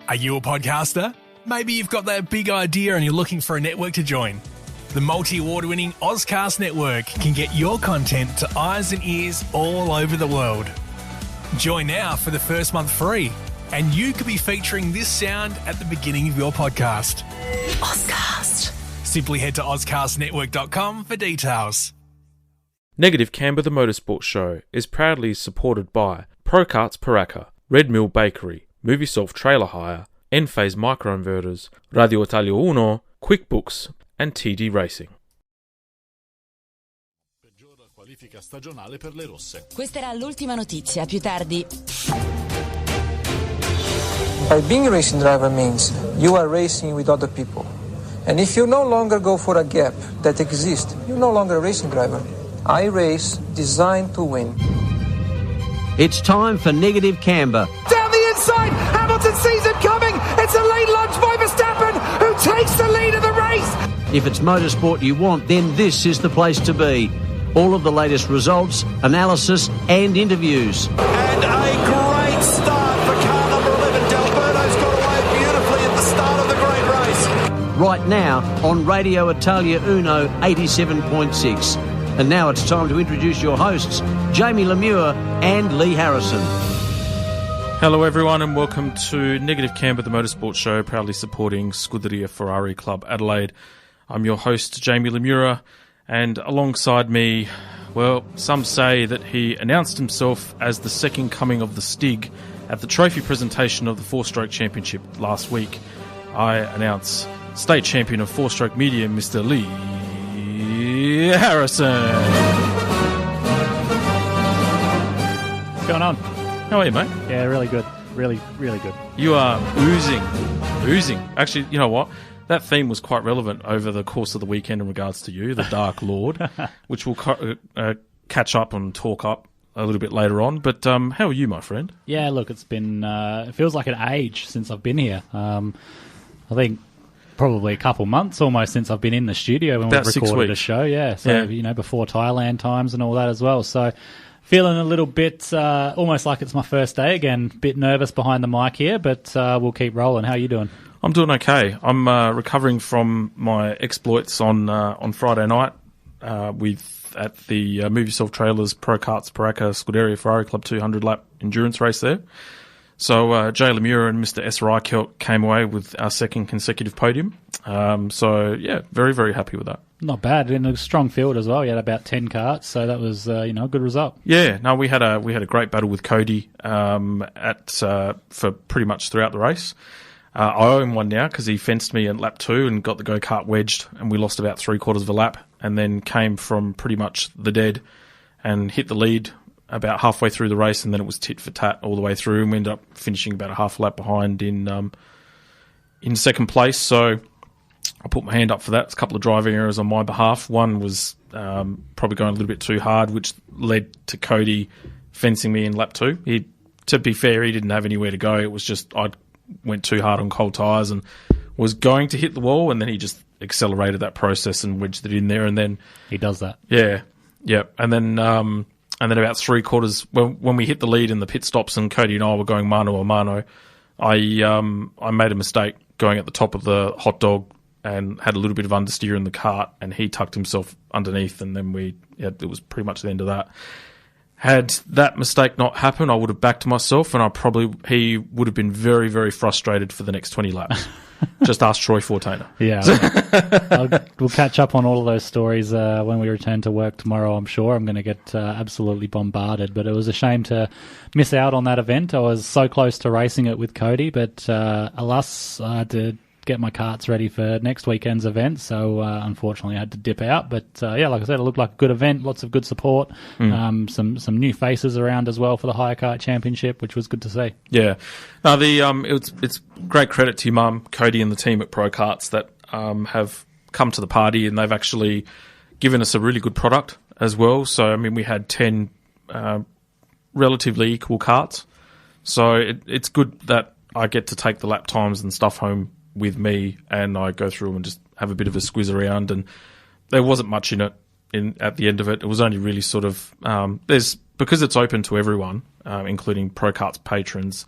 Are you a podcaster? Maybe you've got that big idea and you're looking for a network to join. The multi-award-winning Ozcast Network can get your content to eyes and ears all over the world. Join now for the first month free, and you could be featuring this sound at the beginning of your podcast. Ozcast. Simply head to ozcastnetwork.com for details. Negative Camber the Motorsport Show is proudly supported by Pro Karts Paracca, Red Mill Bakery, Moviesoft Trailer Hire, Enphase Microinverters, Radio Italia Uno, QuickBooks and TD Racing. Peggiora qualifica stagionale per le rosse. Questa era l'ultima notizia, più tardi. By being a racing driver means you are racing with other people. And if you no longer go for a gap that exists, you're no longer a racing driver. I race designed to win. It's time for Negative Camber. Down the inside, Hamilton sees it coming. It's a late lunge by Verstappen, who takes the lead of the race. If it's motorsport you want, then this is the place to be. All of the latest results, analysis and interviews. And a great start for car number 11. D'Alberto's got away beautifully at the start of the great race. Right now on Radio Italia Uno 87.6. And now it's time to introduce your hosts, Jamie Lemure and Lee Harrison. Hello everyone and welcome to Negative Camber the Motorsport Show, proudly supporting Scuderia Ferrari Club Adelaide. I'm your host, Jamie Lemure, and alongside me, well, some say that he announced himself as the second coming of the Stig at the trophy presentation of the four-stroke championship last week. I announce state champion of four-stroke medium, Mr. Lee Harrison. What's going on? How are you, mate? Yeah, really good. Really good. You are oozing. Actually, you know what? That theme was quite relevant over the course of the weekend in regards to you, the Dark Lord, which we'll catch up and talk up a little bit later on. But how are you, my friend? Yeah, look, it's been, it feels like an age since I've been here. I think probably a couple months almost since I've been in the studio when we've recorded a show. Yeah, so, you know, before Thailand times and all that as well. So feeling a little bit almost like it's my first day again. Bit nervous behind the mic here, but we'll keep rolling. How are you doing? I'm doing okay. I'm recovering from my exploits on Friday night at the Moviesoft Trailers Pro Karts Paracca Scuderia Ferrari Club 200 lap endurance race there. So Jay Lemure and Mr. S. Reichelt came away with our second consecutive podium. So yeah, very, very happy with that. Not bad. In a strong field as well. You had about 10 karts, so that was a good result. Yeah, no, we had a great battle with Cody for pretty much throughout the race. I owe him one now because he fenced me in lap 2 and got the go-kart wedged, and we lost about 3/4 of a lap, and then came from pretty much the dead and hit the lead about halfway through the race, and then it was tit for tat all the way through, and we ended up finishing about a half a lap behind in second place. So I put my hand up for that. It's a couple of driving errors on my behalf. One was probably going a little bit too hard, which led to Cody fencing me in lap 2. To be fair, he didn't have anywhere to go. It was just I went too hard on cold tyres and was going to hit the wall, and then he just accelerated that process and wedged it in there. And then he does that. Yeah. And then about 3/4 when we hit the lead in the pit stops and Cody and I were going mano a mano, I made a mistake going at the top of the hot dog and had a little bit of understeer in the cart, and he tucked himself underneath, and then it was pretty much the end of that. Had that mistake not happened, I would have backed myself, and he would have been very, very frustrated for the next 20 laps. Just ask Troy Fortainer. Yeah, we'll catch up on all of those stories when we return to work tomorrow. I'm sure I'm going to get absolutely bombarded, but it was a shame to miss out on that event. I was so close to racing it with Cody, but alas, I had to get my karts ready for next weekend's event, so unfortunately I had to dip out. But yeah, like I said, it looked like a good event, lots of good support, some new faces around as well for the Hire Kart Championship, which was good to see. Yeah, no, it's great credit to your mum, Cody, and the team at Pro Karts that have come to the party, and they've actually given us a really good product as well. So I mean, we had 10 relatively equal karts, so it's good that I get to take the lap times and stuff home with me, and I go through and just have a bit of a squiz around, and there wasn't much in it at the end of it. It was only really sort of because it's open to everyone, including Pro Karts patrons.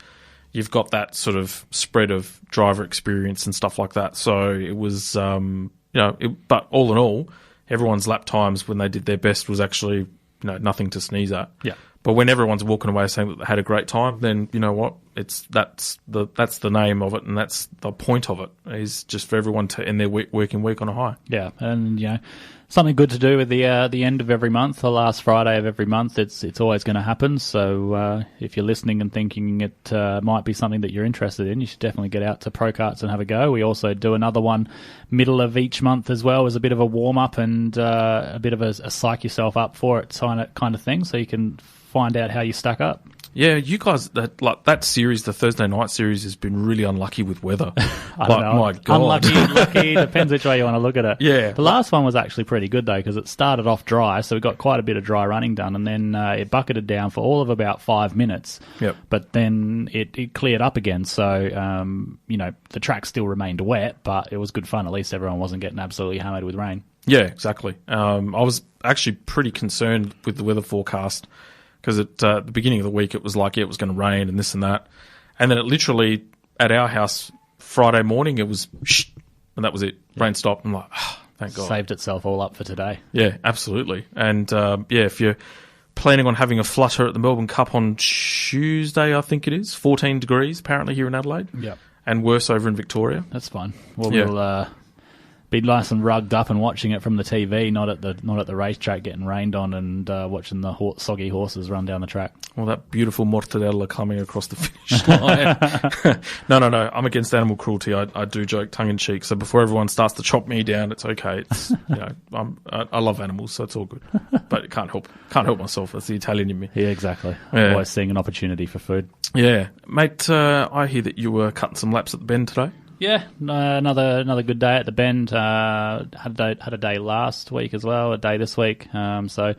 you've got that sort of spread of driver experience and stuff like that. So it was, but all in all, everyone's lap times when they did their best was actually, nothing to sneeze at. Yeah. But when everyone's walking away saying that they had a great time, then you know what? That's the name of it, and that's the point of it, is just for everyone to end their working week on a high. Yeah, and something good to do with the end of every month, the last Friday of every month. It's always going to happen. So if you're listening and thinking it might be something that you're interested in, you should definitely get out to Pro Karts and have a go. We also do another one middle of each month as well, as a bit of a warm up and a bit of a psych yourself up for it kind of thing, so you can find out how you stack up. Yeah, you guys, that series, the Thursday night series, has been really unlucky with weather. I don't know. My God. Unlucky, depends which way you want to look at it. Yeah. The last one was actually pretty good, though, because it started off dry, so we got quite a bit of dry running done, and then it bucketed down for all of about 5 minutes. Yep. But then it cleared up again, so, the track still remained wet, but it was good fun. At least everyone wasn't getting absolutely hammered with rain. Yeah, exactly. I was actually pretty concerned with the weather forecast, because at the beginning of the week it was like, it was going to rain and this and that. And then it literally, at our house, Friday morning, it was shh, and that was it. Rain stopped. I'm like, thank God. Saved itself all up for today. Yeah, absolutely. And, if you're planning on having a flutter at the Melbourne Cup on Tuesday, I think it is, 14 degrees apparently here in Adelaide. Yep. And worse over in Victoria. That's fine. Well, we'll be nice and rugged up and watching it from the TV, not at the racetrack getting rained on and watching the soggy horses run down the track. Well, that beautiful mortadella coming across the finish line. No. I'm against animal cruelty. I do joke tongue in cheek. So before everyone starts to chop me down, it's okay. It's I love animals, so it's all good. But can't help myself. That's the Italian in me. Yeah, exactly. Yeah. Always seeing an opportunity for food. Yeah, mate. I hear that you were cutting some laps at the Bend today. Yeah, another good day at the Bend. Had a day last week as well, a day this week. So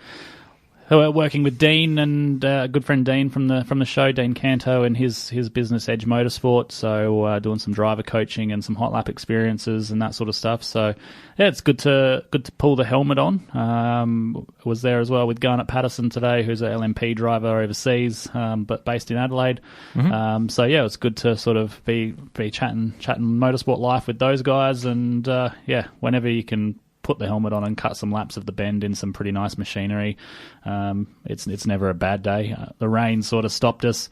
working with Dean and a good friend Dean from the show, Dean Canto, and his business Edge Motorsport. So doing some driver coaching and some hot lap experiences and that sort of stuff. So yeah, it's good to pull the helmet on. Was there as well with Garnet Patterson today, who's an LMP driver overseas, but based in Adelaide. Mm-hmm. So yeah, it's good to sort of be chatting motorsport life with those guys, and whenever you can put the helmet on and cut some laps of the Bend in some pretty nice machinery. It's never a bad day. The rain sort of stopped us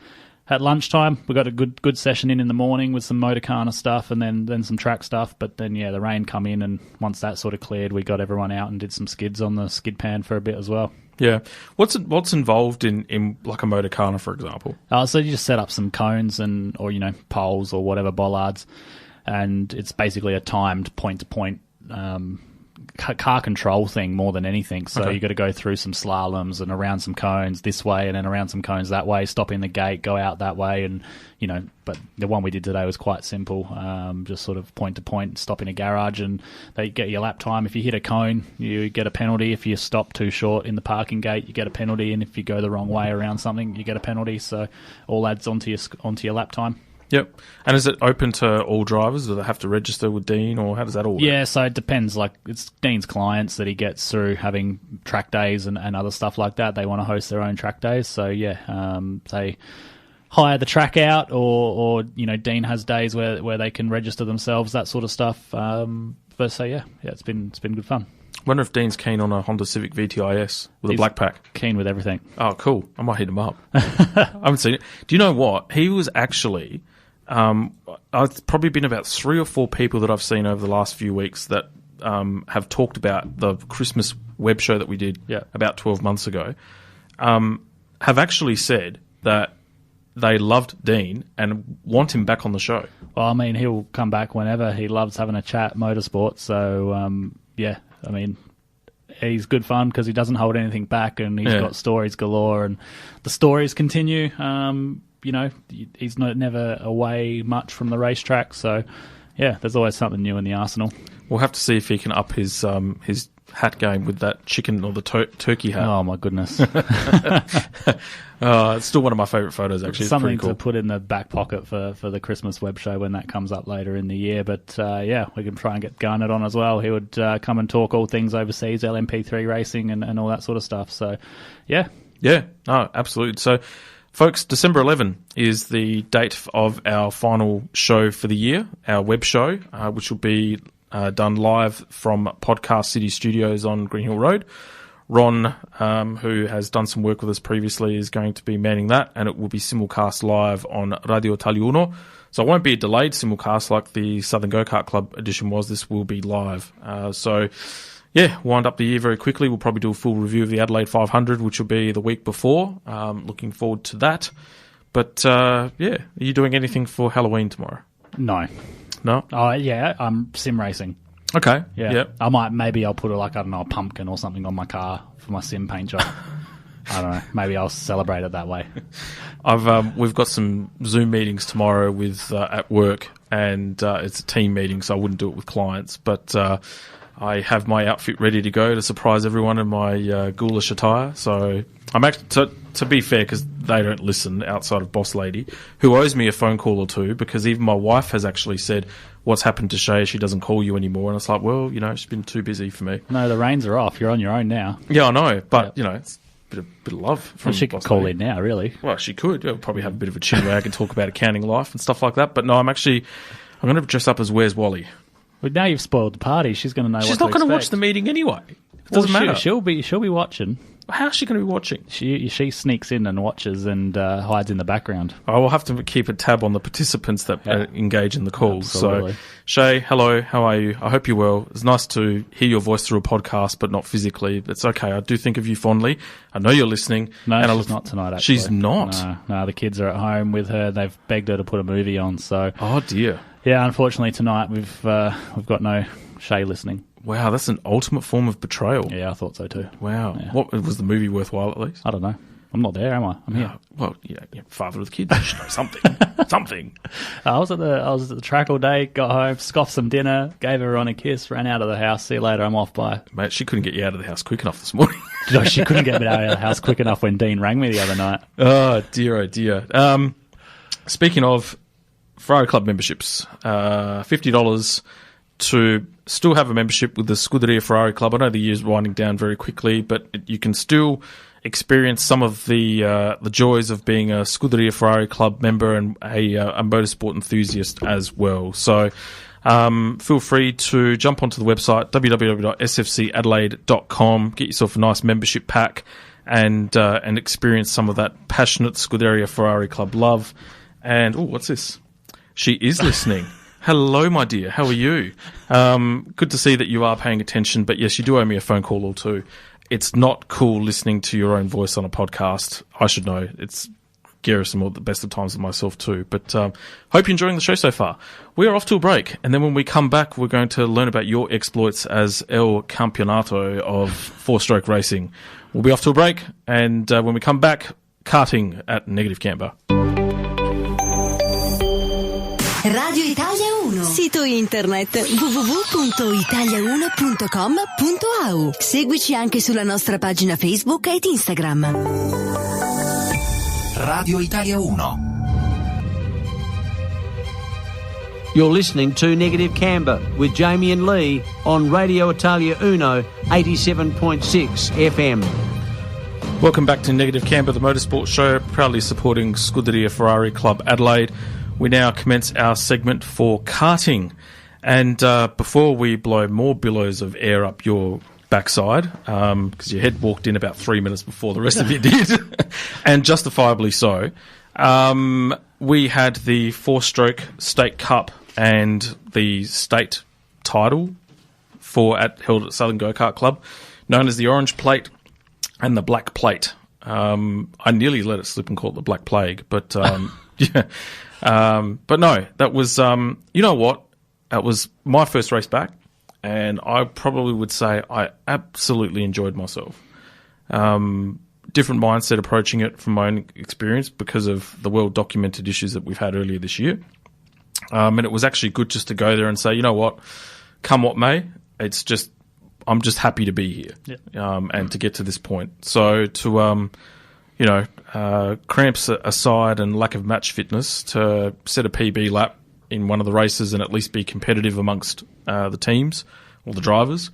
at lunchtime. We got a good session in the morning with some Motorcana stuff and then some track stuff. But then the rain come in, and once that sort of cleared, we got everyone out and did some skids on the skid pan for a bit as well. Yeah, what's involved in like a Motorcana, for example? So you just set up some cones or poles or whatever bollards, and it's basically a timed point to point car control thing more than anything. So you got to go through some slaloms and around some cones this way and then around some cones that way, stop in the gate, go out that way, and but the one we did today was quite simple, just sort of point to point, stop in a garage, and they get your lap time. If you hit a cone, you get a penalty. If you stop too short in the parking gate, you get a penalty, and if you go the wrong way around something, you get a penalty. So all adds onto your lap time. Yep. And is it open to all drivers? Do they have to register with Dean, or how does that all work? Yeah, so it depends. Like, it's Dean's clients that he gets through having track days and other stuff like that. They want to host their own track days. So, they hire the track out, or Dean has days where they can register themselves, that sort of stuff. It's been good fun. I wonder if Dean's keen on a Honda Civic VTIS with a black pack. Keen with everything. Oh, cool. I might hit him up. I haven't seen it. Do you know what? He was actually... I've probably been about 3 or 4 people that I've seen over the last few weeks that have talked about the Christmas web show that we did about 12 months ago, have actually said that they loved Dean and want him back on the show. Well, I mean, he'll come back whenever. He loves having a chat motorsport. So, he's good fun because he doesn't hold anything back, and he's got stories galore, and the stories continue. He's never away much from the racetrack, so there's always something new in the arsenal. We'll have to see if he can up his hat game with that chicken or the turkey hat. Oh my goodness! It's still one of my favourite photos. Actually, something it's pretty cool to put in the back pocket for the Christmas web show when that comes up later in the year. But we can try and get Garnet on as well. He would come and talk all things overseas, LMP3 racing, and all that sort of stuff. So, yeah, no, absolutely. So, Folks, December 11 is the date of our final show for the year, our web show, which will be done live from Podcast City Studios on Green Hill Road. Ron, who has done some work with us previously, is going to be manning that, and it will be simulcast live on Radio Italia Uno. So it won't be a delayed simulcast like the Southern Go-Kart Club edition was. This will be live. Wind up the year very quickly. We'll probably do a full review of the Adelaide 500, which will be the week before. Looking forward to that. But, are you doing anything for Halloween tomorrow? No. No? Oh, yeah, I'm sim racing. Okay. Yeah. Yep. Maybe I'll put a pumpkin or something on my car for my sim paint job. I don't know. Maybe I'll celebrate it that way. We've got some Zoom meetings tomorrow with at work, and it's a team meeting, so I wouldn't do it with clients. But I have my outfit ready to go to surprise everyone in my ghoulish attire. So I'm actually, to be fair, because they don't listen outside of Boss Lady, who owes me a phone call or two, because even my wife has actually said, what's happened to Shay? She doesn't call you anymore. And it's like, well, she's been too busy for me. No, the reins are off. You're on your own now. Yeah, I know. But, it's a bit of love from she could call in now, really. Well, she could. We'll probably have a bit of a chin wag and talk about accounting life and stuff like that. But no, I'm going to dress up as Where's Wally. Well, now you've spoiled the party. She's going to know She's what not to going to watch expect. the meeting anyway. It doesn't matter. She'll be watching. How's she going to be watching? She sneaks in and watches and hides in the background. I will have to keep a tab on the participants that engage in the calls. Absolutely. So, Shay, hello, how are you? I hope you're well. It's nice to hear your voice through a podcast, but not physically. It's okay. I do think of you fondly. I know you're listening. No, she's not tonight, actually. She's not? No, the kids are at home with her. They've begged her to put a movie on. So, oh, dear. Yeah, unfortunately tonight we've got no Shay listening. Wow, that's an ultimate form of betrayal. Yeah, I thought so too. Wow. Yeah. What was the movie worthwhile at least? I don't know. I'm not there, am I? I'm here. Well, father of the kids. You should know something. Something. I was at the track all day, got home, scoffed some dinner, gave everyone a kiss, ran out of the house. See you later, I'm off, bye. Mate, she couldn't get you out of the house quick enough this morning. No, she couldn't get me out of the house quick enough when Dean rang me the other night. Oh, dear, oh, dear. Speaking of Ferrari Club memberships, $50 to still have a membership with the Scuderia Ferrari Club. I know the year's winding down very quickly, but you can still experience some of the joys of being a Scuderia Ferrari Club member and a motorsport enthusiast as well. So feel free to jump onto the website, www.sfcadelaide.com, get yourself a nice membership pack and experience some of that passionate Scuderia Ferrari Club love. And, what's this? She is listening. Hello, my dear. How are you? Good to see that you are paying attention, but yes, you do owe me a phone call or two. It's not cool listening to your own voice on a podcast. I should know. It's garrison at the best of times with myself too. But hope you're enjoying the show so far. We are off to a break, and then when we come back, we're going to learn about your exploits as El Campeonato of four-stroke racing. We'll be off to a break, and when we come back, karting at Negative Camber. Radio Italia 1. Sito internet www.italia1.com.au. Seguici anche sulla nostra pagina Facebook ed Instagram. Radio Italia 1. You're listening to Negative Camber with Jamie and Lee on Radio Italia Uno 87.6 FM. Welcome back to Negative Camber, the motorsport show, proudly supporting Scuderia Ferrari Club Adelaide. We now commence our segment for karting. And before we blow more billows of air up your backside, because your head walked in about 3 minutes before the rest of you did, and justifiably so, we had the four-stroke State Cup and the state title held at Southern Go-Kart Club, known as the Orange Plate and the Black Plate. I nearly let it slip and call it the Black Plague, but yeah. But no, that was, you know what? That was my first race back, and I probably would say I absolutely enjoyed myself. Different mindset approaching it from my own experience because of the well-documented issues that we've had earlier this year. And it was actually good just to go there and say, you know what, come what may, I'm just happy to be here, and to get to this point. So to, cramps aside and lack of match fitness, to set a PB lap in one of the races and at least be competitive amongst the teams or the drivers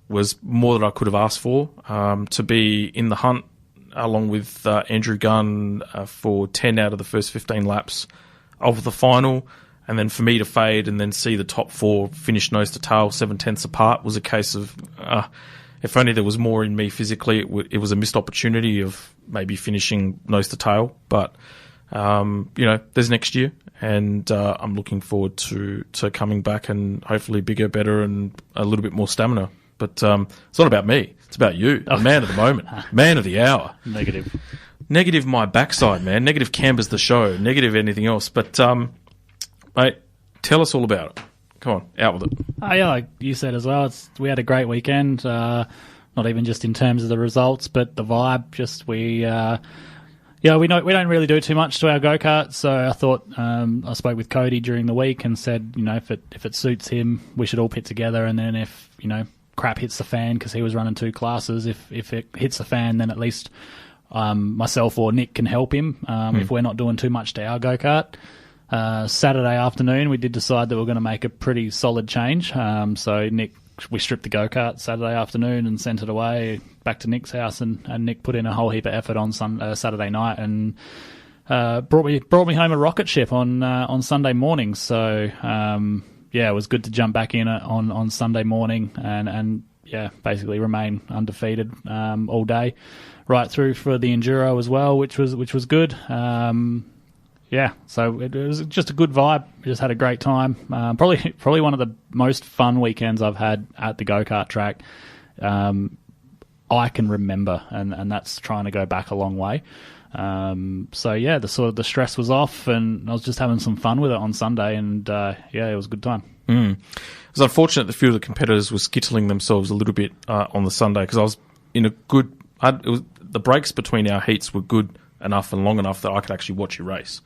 was more than I could have asked for. To be in the hunt along with Andrew Gunn for 10 out of the first 15 laps of the final. And then for me to fade and then see the top four finish nose to tail 7/10 apart was a case of, if only there was more in me physically, it was a missed opportunity of maybe finishing nose to tail. But, there's next year, and I'm looking forward to coming back and hopefully bigger, better, and a little bit more stamina. But it's not about me. It's about you, the man of the moment, man of the hour. Negative my backside, man. Negative Canber's the show. Negative anything else. But... mate, tell us all about it. Come on, out with it. Yeah, like you said as well, we had a great weekend. Not even just in terms of the results, but the vibe. Just we don't really do too much to our go-kart. So I thought I spoke with Cody during the week and said, if it suits him, we should all pit together. And then if crap hits the fan, because he was running two classes, if it hits the fan, then at least myself or Nick can help him if we're not doing too much to our go-kart. Saturday afternoon, we did decide that we are going to make a pretty solid change. So we stripped the go-kart Saturday afternoon and sent it away back to Nick's house, and Nick put in a whole heap of effort on Saturday night and brought me home a rocket ship on Sunday morning. So it was good to jump back in on Sunday morning and basically remain undefeated all day, right through for the enduro as well, which was good. So it was just a good vibe. We just had a great time. Probably one of the most fun weekends I've had at the go-kart track I can remember, and that's trying to go back a long way. The stress was off, and I was just having some fun with it on Sunday, and it was a good time. It was unfortunate that a few of the competitors were skittling themselves a little bit on the Sunday, because I was in a good... the breaks between our heats were good enough and long enough that I could actually watch you race.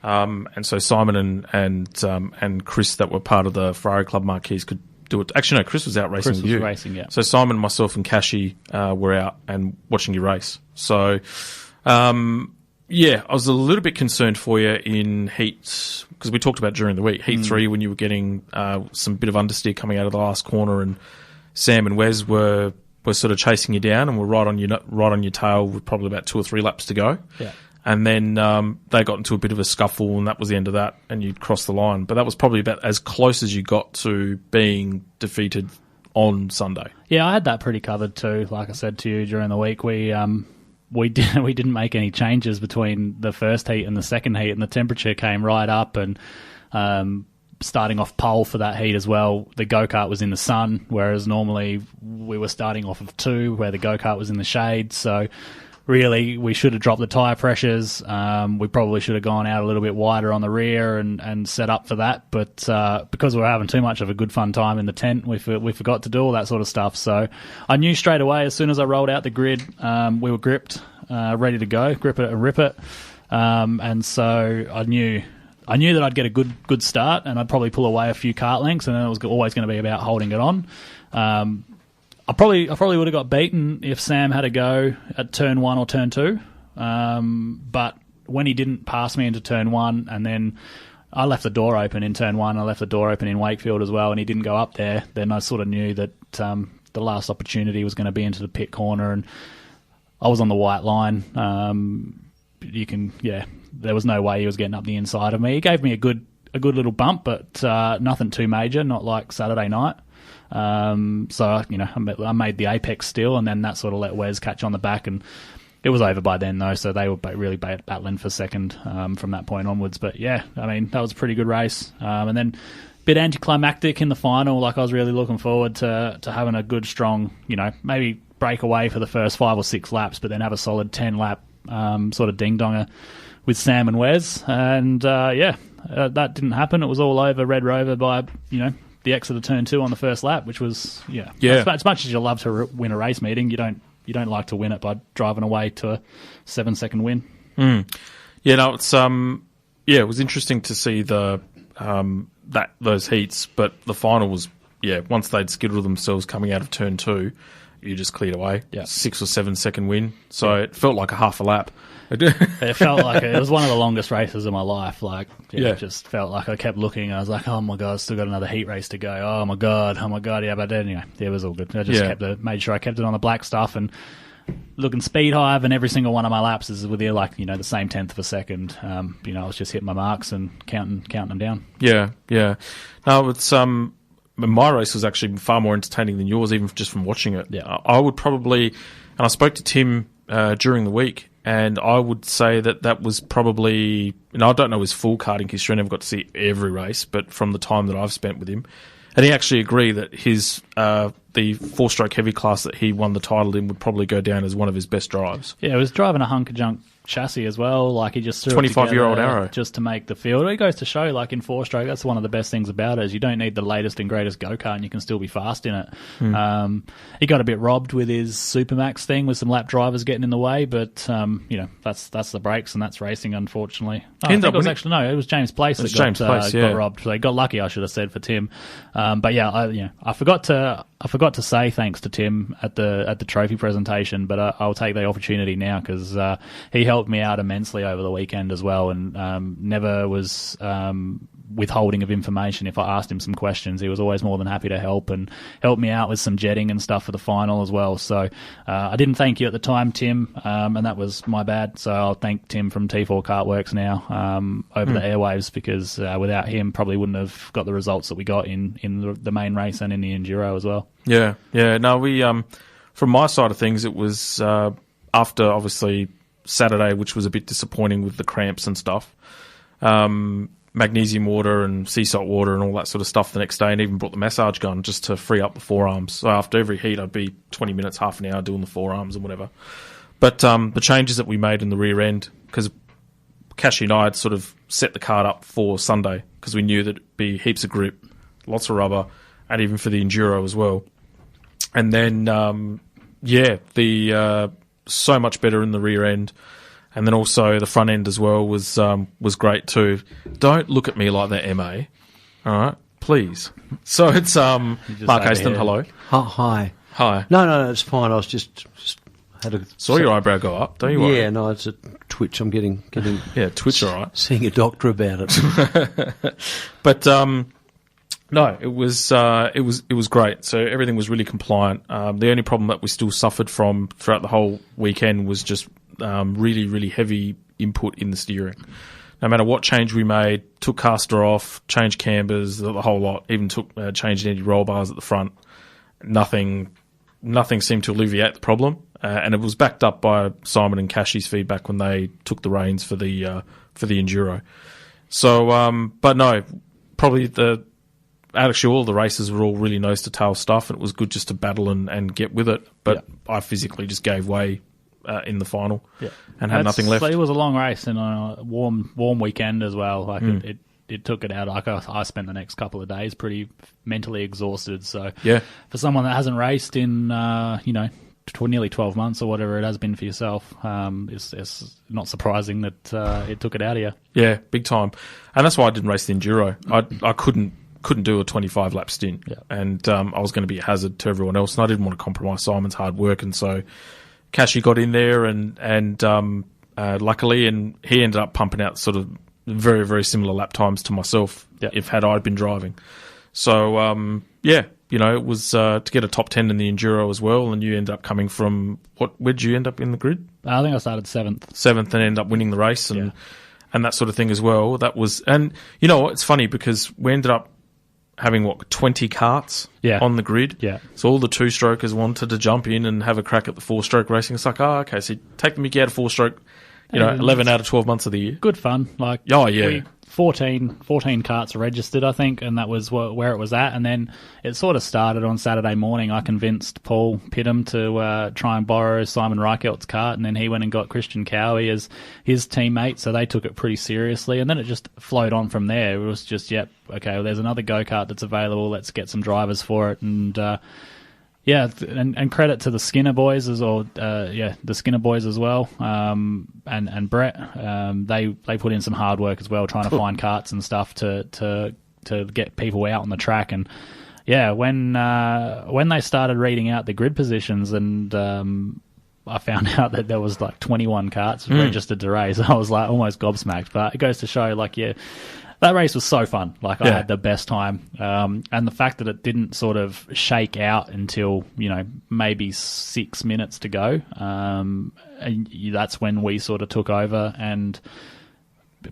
And so Simon and Chris, that were part of the Ferrari Club Marquis, could do it. Actually, no, Chris was out racing with you. Racing, yeah. So Simon, myself, and Kashi were out and watching you race. So, I was a little bit concerned for you in heats, because we talked about during the week, heat 3, when you were getting some bit of understeer coming out of the last corner, and Sam and Wes were sort of chasing you down and were right on your tail with probably about 2 or 3 laps to go. Yeah. And then they got into a bit of a scuffle, and that was the end of that, and you'd crossed the line. But that was probably about as close as you got to being defeated on Sunday. Yeah, I had that pretty covered too. Like I said to you during the week, we didn't make any changes between the first heat and the second heat, and the temperature came right up, and starting off pole for that heat as well, the go-kart was in the sun, whereas normally we were starting off of 2, where the go-kart was in the shade. So really, we should have dropped the tyre pressures. We probably should have gone out a little bit wider on the rear and set up for that. But because we were having too much of a good fun time in the tent, we forgot to do all that sort of stuff. So I knew straight away, as soon as I rolled out the grid, we were gripped, ready to go, grip it and rip it. And so I knew that I'd get a good start, and I'd probably pull away a few kart lengths, and then it was always going to be about holding it on. I probably would have got beaten if Sam had a go at turn 1 or turn 2. But when he didn't pass me into turn 1, and then I left the door open in turn 1, I left the door open in Wakefield as well, and he didn't go up there, then I sort of knew that the last opportunity was going to be into the pit corner, and I was on the white line. There was no way he was getting up the inside of me. He gave me a good little bump, but nothing too major, not like Saturday night. I made the apex still, and then that sort of let Wes catch on the back, and it was over by then though, so they were really battling for second from that point onwards. But yeah, I mean, that was a pretty good race. And then a bit anticlimactic in the final. Like, I was really looking forward to having a good, strong, maybe break away for the first 5 or 6 laps, but then have a solid 10 lap sort of ding-donger with Sam and Wes. And that didn't happen. It was all over Red Rover by, the exit of turn 2 on the first lap, which was, as much as you love to win a race meeting, you don't like to win it by driving away to a 7-second win. It's it was interesting to see the those heats, but the final was once they'd skittled themselves coming out of turn 2, you just cleared away. 6 or 7 second win, so it felt like a half a lap. It felt like it was one of the longest races of my life. It just felt like I kept looking. I was like, oh my god, I've still got another heat race to go. Oh my god, yeah. But anyway, it was all good. I just made sure I kept it on the black stuff, and looking speed hive, and every single one of my laps is with the same tenth of a second. I was just hitting my marks and counting them down. Yeah. No, it's my race was actually far more entertaining than yours, even just from watching it. Yeah. I would probably, and I spoke to Tim during the week, and I would say that was probably, and I don't know his full karting history, I never got to see every race, but from the time that I've spent with him, and he actually agreed that his the four-stroke heavy class that he won the title in would probably go down as one of his best drives. Yeah, he was driving a hunk of junk chassis as well. Like, he just threw 25-year-old Arrow just to make the field. It goes to show, like, in four-stroke, that's one of the best things about it, is you don't need the latest and greatest go-kart, and you can still be fast in it. He got a bit robbed with his Supermax thing, with some lap drivers getting in the way, but that's the brakes, and that's racing, unfortunately. It was James Place that got robbed. So he got lucky, I should have said, for Tim. But yeah, I forgot to say thanks to Tim at the trophy presentation, but I'll take the opportunity now, because he helped me out immensely over the weekend as well, and never was withholding of information. If I asked him some questions, he was always more than happy to help, and help me out with some jetting and stuff for the final as well. So I didn't thank you at the time, Tim, and that was my bad. So I'll thank Tim from T4 Kartworks now over the airwaves, because without him, probably wouldn't have got the results that we got in the main race and in the Enduro as well. Yeah. No, we from my side of things, it was after obviously Saturday, which was a bit disappointing with the cramps and stuff. Magnesium water and sea salt water and all that sort of stuff the next day, and even brought the massage gun just to free up the forearms. So after every heat, I'd be 20 minutes, half an hour doing the forearms and whatever. But the changes that we made in the rear end, because Cashy and I had sort of set the card up for Sunday, because we knew that it'd be heaps of grip, lots of rubber, and even for the Enduro as well. And then, so much better in the rear end, and then also the front end as well was great too. Don't look at me like that, MA. All right, please. So it's Mark Aston. Hello. Hi. No, it's fine. I was just had a saw your eyebrow go up. Don't you worry. Yeah, no, it's a twitch. I'm getting yeah, twitch. All right. Seeing a doctor about it. But no, it was great. So everything was really compliant. The only problem that we still suffered from throughout the whole weekend was just really, really heavy input in the steering. No matter what change we made, took caster off, changed cambers, the whole lot, even changed any roll bars at the front. Nothing seemed to alleviate the problem, and it was backed up by Simon and Cashy's feedback when they took the reins for the Enduro. So, but no, probably actually all the races were all really nose to tail stuff, and it was good just to battle and get with it. But I physically just gave way in the final and had nothing left. It was a long race and a warm weekend as well. Like it took it out. Like I spent the next couple of days pretty mentally exhausted. So for someone that hasn't raced in nearly 12 months or whatever it has been for yourself, it's not surprising that it took it out of you. Yeah, big time. And that's why I didn't race the Enduro. I couldn't do a 25 lap stint, and I was going to be a hazard to everyone else, and I didn't want to compromise Simon's hard work, and so Cashy got in there, and luckily, and he ended up pumping out sort of very, very similar lap times to myself if had I been driving. So it was to get a top 10 in the Enduro as well, and you end up coming from where did you end up in the grid? I think I started 7th and ended up winning the race and that sort of thing as well. That was, and you know, it's funny because we ended up having 20 karts on the grid. Yeah. So all the two-strokers wanted to jump in and have a crack at the four-stroke racing. It's like, okay, so you take the mickey out of four-stroke, 11 out of 12 months of the year. Good fun. Like, 14 karts registered, I think, and that was where it was at. And then it sort of started on Saturday morning. I convinced Paul Pittman to try and borrow Simon Reichert's kart, and then he went and got Christian Cowie as his teammate, so they took it pretty seriously. And then it just flowed on from there. It was just, there's another go-kart that's available. Let's get some drivers for it. And and credit to the Skinner boys the Skinner boys as well, and Brett. They put in some hard work as well, trying to find karts and stuff to get people out on the track. And when they started reading out the grid positions, and I found out that there was like 21 karts registered to race, I was like almost gobsmacked. But it goes to show, That race was so fun. Like, I Yeah. had the best time. And the fact that it didn't sort of shake out until, maybe 6 minutes to go, and that's when we sort of took over and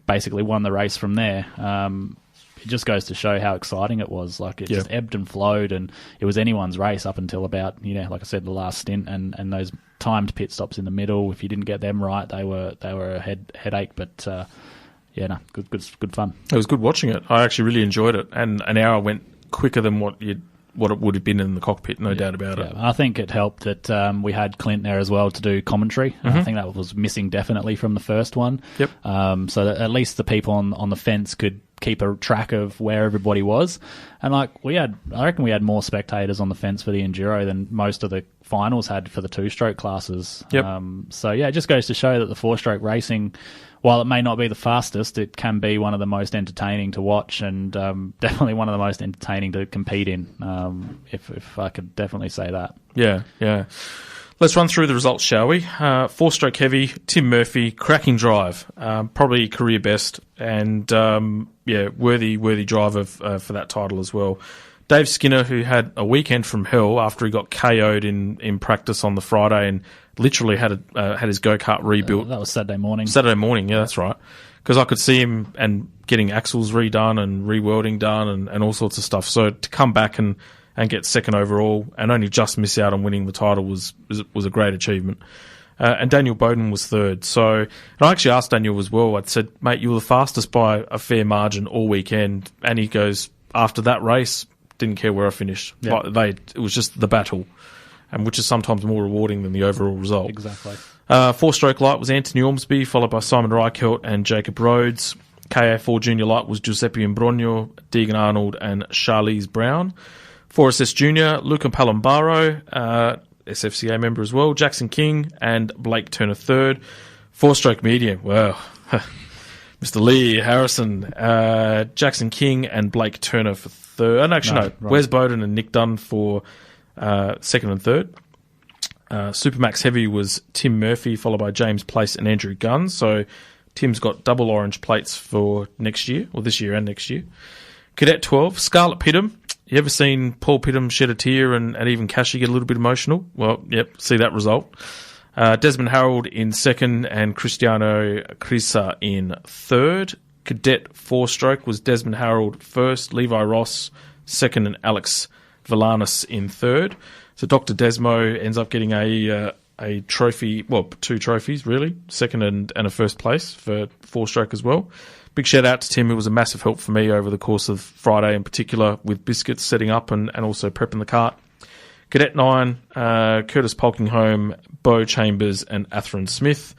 basically won the race from there. It just goes to show how exciting it was. Like, it just ebbed and flowed, and it was anyone's race up until about, like I said, the last stint, and those timed pit stops in the middle. If you didn't get them right, they were a headache. But good fun. It was good watching it. I actually really enjoyed it, and an hour went quicker than what it would have been in the cockpit, no doubt about it. I think it helped that we had Clint there as well to do commentary. I think that was missing definitely from the first one. Yep. So that at least the people on the fence could keep a track of where everybody was. And I reckon we had more spectators on the fence for the Enduro than most of the finals had for the two-stroke classes. Yep. It just goes to show that the four-stroke racing, while it may not be the fastest, it can be one of the most entertaining to watch, and definitely one of the most entertaining to compete in, if I could definitely say that. Yeah. Let's run through the results, shall we? Four-stroke heavy, Tim Murphy, cracking drive, probably career best, and worthy driver for that title as well. Dave Skinner, who had a weekend from hell after he got KO'd in practice on the Friday and literally had his go-kart rebuilt. That was Saturday morning. Yeah, that's right. Because I could see him and getting axles redone and rewelding done and all sorts of stuff. So to come back and get second overall and only just miss out on winning the title was a great achievement. And Daniel Bowden was third. So, and I actually asked Daniel as well. I'd said, mate, you were the fastest by a fair margin all weekend. And he goes, after that race, didn't care where I finished. Yeah. It was just the battle, and which is sometimes more rewarding than the overall result. Exactly. Four-stroke light was Anthony Ormsby, followed by Simon Reichelt and Jacob Rhodes. KA4 junior light was Giuseppe Imbrogno, Deegan Arnold and Charlize Brown. 4SS junior, Luca Palambaro, SFCA member as well, Jackson King and Blake Turner third. Four-stroke medium, wow. Mr. Lee Harrison, Jackson King and Blake Turner for third. And actually, no, Wes Bowden and Nick Dunn for second and third. Supermax Heavy was Tim Murphy, followed by James Place and Andrew Gunn. So Tim's got double orange plates for next year, or this year and next year. Cadet 12, Scarlett Pittam. You ever seen Paul Pittam shed a tear and even Cashy get a little bit emotional? Well, yep, see that result. Desmond Harold in second and Cristiano Crisa in third. Cadet four-stroke was Desmond Harold first, Levi Ross second, and Alex Villanis in third. So Dr. Desmo ends up getting a trophy, well, two trophies really, second and a first place for four-stroke as well. Big shout out to Tim, who was a massive help for me over the course of Friday in particular with biscuits setting up and also prepping the cart. Cadet 9, Curtis Polkinghome, Bo Chambers and Athrun Smith.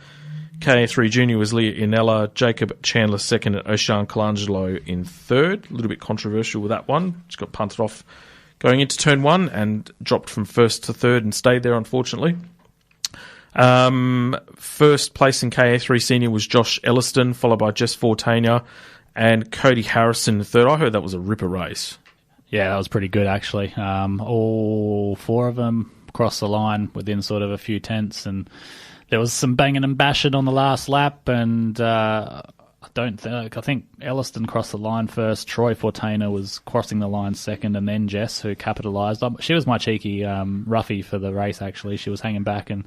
KA3 Junior was Leah Inella, Jacob Chandler second and Oshan Colangelo in third. A little bit controversial with that one. Just got punted off going into turn one and dropped from first to third and stayed there, unfortunately. First place in KA3 Senior was Josh Elliston, followed by Jess Fortania and Cody Harrison third. I heard that was a ripper race. Yeah, that was pretty good, actually. All four of them crossed the line within sort of a few tenths, and there was some banging and bashing on the last lap, and I think Elliston crossed the line first. Troy Fortana was crossing the line second, and then Jess, who capitalised. She was my cheeky roughie for the race, actually. She was hanging back, and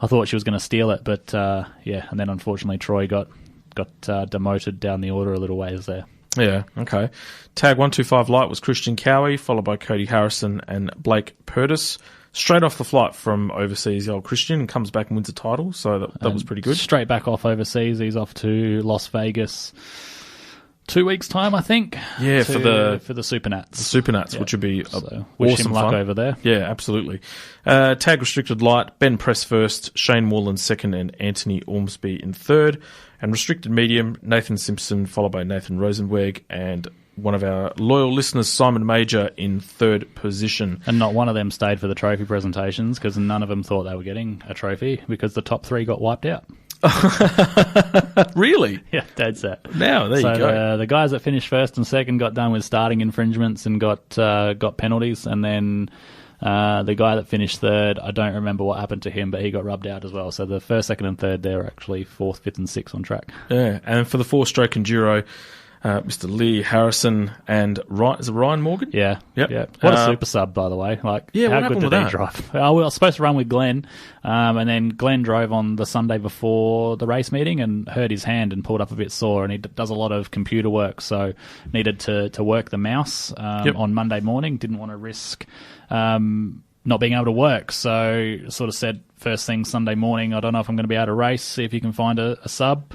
I thought she was going to steal it, but and then unfortunately Troy got demoted down the order a little ways there. Yeah, okay. Tag 125 Light was Christian Cowie, followed by Cody Harrison and Blake Purtis. Straight off the flight from overseas, the old Christian, and comes back and wins a title, so that was pretty good. Straight back off overseas, he's off to Las Vegas 2 weeks' time, I think. Yeah, for the Supernats. The Supernats, yeah. which would be wish awesome him luck fun over there. Yeah, absolutely. Tag Restricted Light, Ben Press first, Shane Moreland second, and Anthony Ormsby in third. And Restricted Medium, Nathan Simpson, followed by Nathan Rosenberg, and one of our loyal listeners, Simon Major, in third position. And not one of them stayed for the trophy presentations because none of them thought they were getting a trophy because the top three got wiped out. Really? Yeah, dead set. Now, there you go. The guys that finished first and second got done with starting infringements and got penalties, and then the guy that finished third, I don't remember what happened to him, but he got rubbed out as well. So the first, second and third, they were actually fourth, fifth and sixth on track. Yeah, and for the four-stroke enduro, Mr. Lee Harrison, and is it Ryan Morgan? Yeah. Yep. Yeah. What a super sub, by the way. Like, yeah, how what good happened did he with that? drive? I was supposed to run with Glenn, and then Glenn drove on the Sunday before the race meeting and hurt his hand and pulled up a bit sore, and he does a lot of computer work, so needed to work the mouse on Monday morning. Didn't want to risk not being able to work, so sort of said first thing Sunday morning, I don't know if I'm going to be able to race, see if you can find a sub.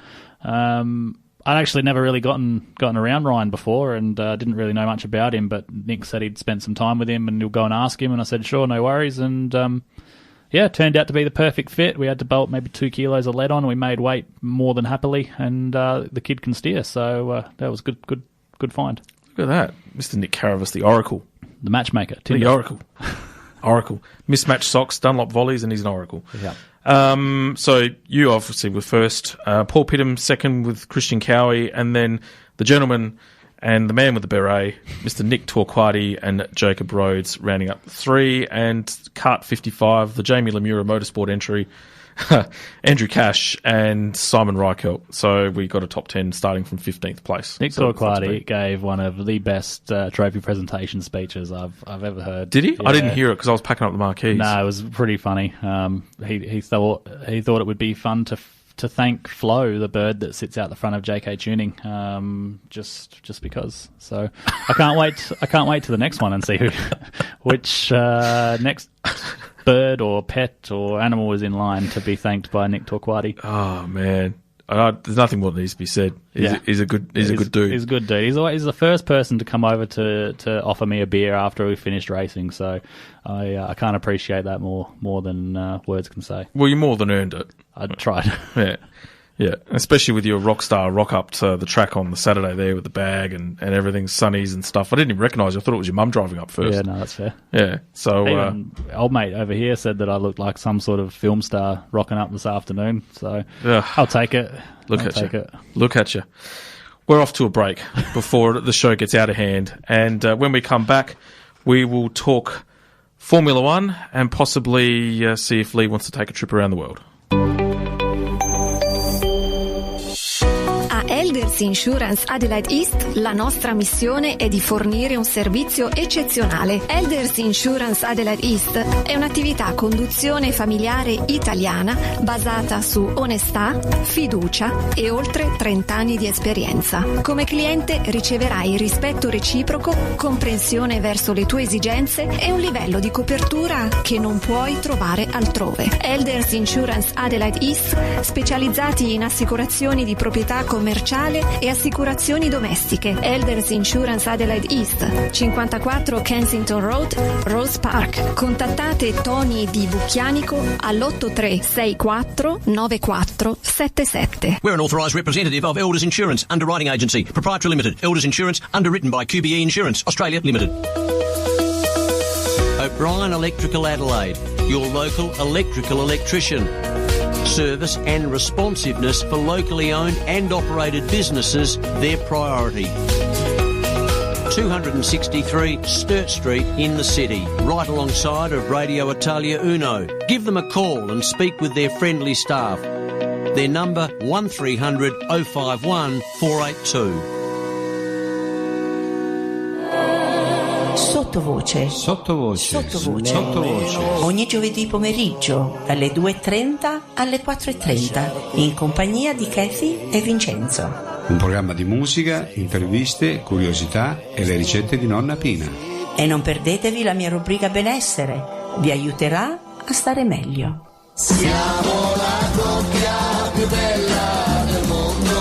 I'd actually never really gotten around Ryan before, and didn't really know much about him, but Nick said he'd spent some time with him and he'll go and ask him, and I said sure, no worries, and it turned out to be the perfect fit. We had to bolt maybe 2 kilos of lead on, we made weight more than happily, and the kid can steer, so that was good find. Look at that, Mr. Nick Caravis, the Oracle. The matchmaker. The Oracle. Oracle. Mismatched socks, Dunlop volleys, and he's an Oracle. Yeah. So you obviously were first. Paul Pittam second with Christian Cowie, and then the gentleman and the man with the beret, Mr. Nick Torquati and Jacob Rhodes, rounding up 3, and Kart 55, the Jamie Lemura Motorsport entry, Andrew Cash and Simon Reichelt. So we got a top 10 starting from 15th place. Nick Torquati gave one of the best trophy presentation speeches I've ever heard. Did he? Yeah. I didn't hear it because I was packing up the marquees. No, it was pretty funny. He thought it would be fun to thank Flo, the bird that sits out the front of JK Tuning, just because. So I can't wait to the next one and see which next bird or pet or animal is in line to be thanked by Nick Torquati. Oh man, there's nothing more that needs to be said. He's a good dude. He's a good dude. He's the first person to come over to offer me a beer after we finished racing. So I can't appreciate that more than words can say. Well, you more than earned it. I tried. Yeah, especially with your rockstar rock up to the track on the Saturday there with the bag and everything, sunnies and stuff. I didn't even recognise you. I thought it was your mum driving up first. Yeah, no, that's fair. Yeah, so... Even old mate over here said that I looked like some sort of film star rocking up this afternoon, so I'll take it. Look at you. We're off to a break before the show gets out of hand, and when we come back, we will talk Formula One and possibly see if Lee wants to take a trip around the world. Elders Insurance Adelaide East, la nostra missione è di fornire un servizio eccezionale. Elders Insurance Adelaide East è un'attività a conduzione familiare italiana basata su onestà, fiducia e oltre 30 anni di esperienza. Come cliente riceverai rispetto reciproco, comprensione verso le tue esigenze e un livello di copertura che non puoi trovare altrove. Elders Insurance Adelaide East, specializzati in assicurazioni di proprietà commerciale e assicurazioni domestiche. Elders Insurance Adelaide East, 54 Kensington Road, Rose Park. Contattate Tony di Bucchianico all'8364 9477. We're an authorised representative of Elders Insurance Underwriting Agency, Proprietary Limited. Elders Insurance, underwritten by QBE Insurance, Australia Limited. O'Brien Electrical Adelaide, your local electrical electrician. Service and responsiveness for locally owned and operated businesses, their priority. 263 Sturt Street in the city, right alongside of Radio Italia Uno. Give them a call and speak with their friendly staff. Their number 1300 051 482. Sottovoce. Ogni giovedì pomeriggio dalle 2:30 alle 4:30 in compagnia di Kathy e Vincenzo. Un programma di musica, interviste, curiosità e le ricette di nonna Pina. E non perdetevi la mia rubrica benessere, vi aiuterà a stare meglio. Siamo la coppia più bella del mondo.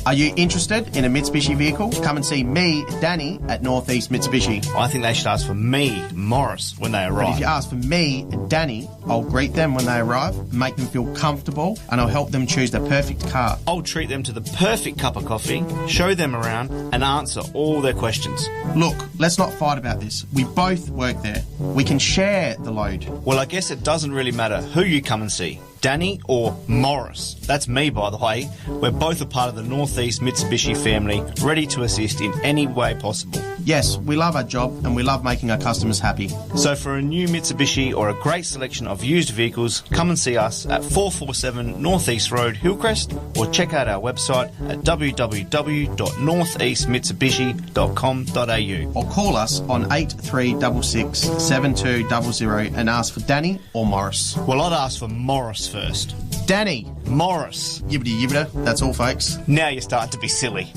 Are you interested in a Mitsubishi vehicle? Come and see me, Danny, at North East Mitsubishi. I think they should ask for me, Morris, when they arrive. But if you ask for me, Danny, I'll greet them when they arrive, make them feel comfortable, and I'll help them choose the perfect car. I'll treat them to the perfect cup of coffee, show them around, and answer all their questions. Look, let's not fight about this. We both work there. We can share the load. Well, I guess it doesn't really matter who you come and see. Danny or Morris. That's me, by the way. We're both a part of the North East Mitsubishi family, ready to assist in any way possible. Yes, we love our job and we love making our customers happy. So for a new Mitsubishi or a great selection of used vehicles, come and see us at 447 North East Road, Hillcrest, or check out our website at www.northeastmitsubishi.com.au. Or call us on 8366 7200 and ask for Danny or Morris. Well, I'd ask for Morris first. Danny! Morris. Yibbity yibbita. That's all, folks. Now you're starting to be silly.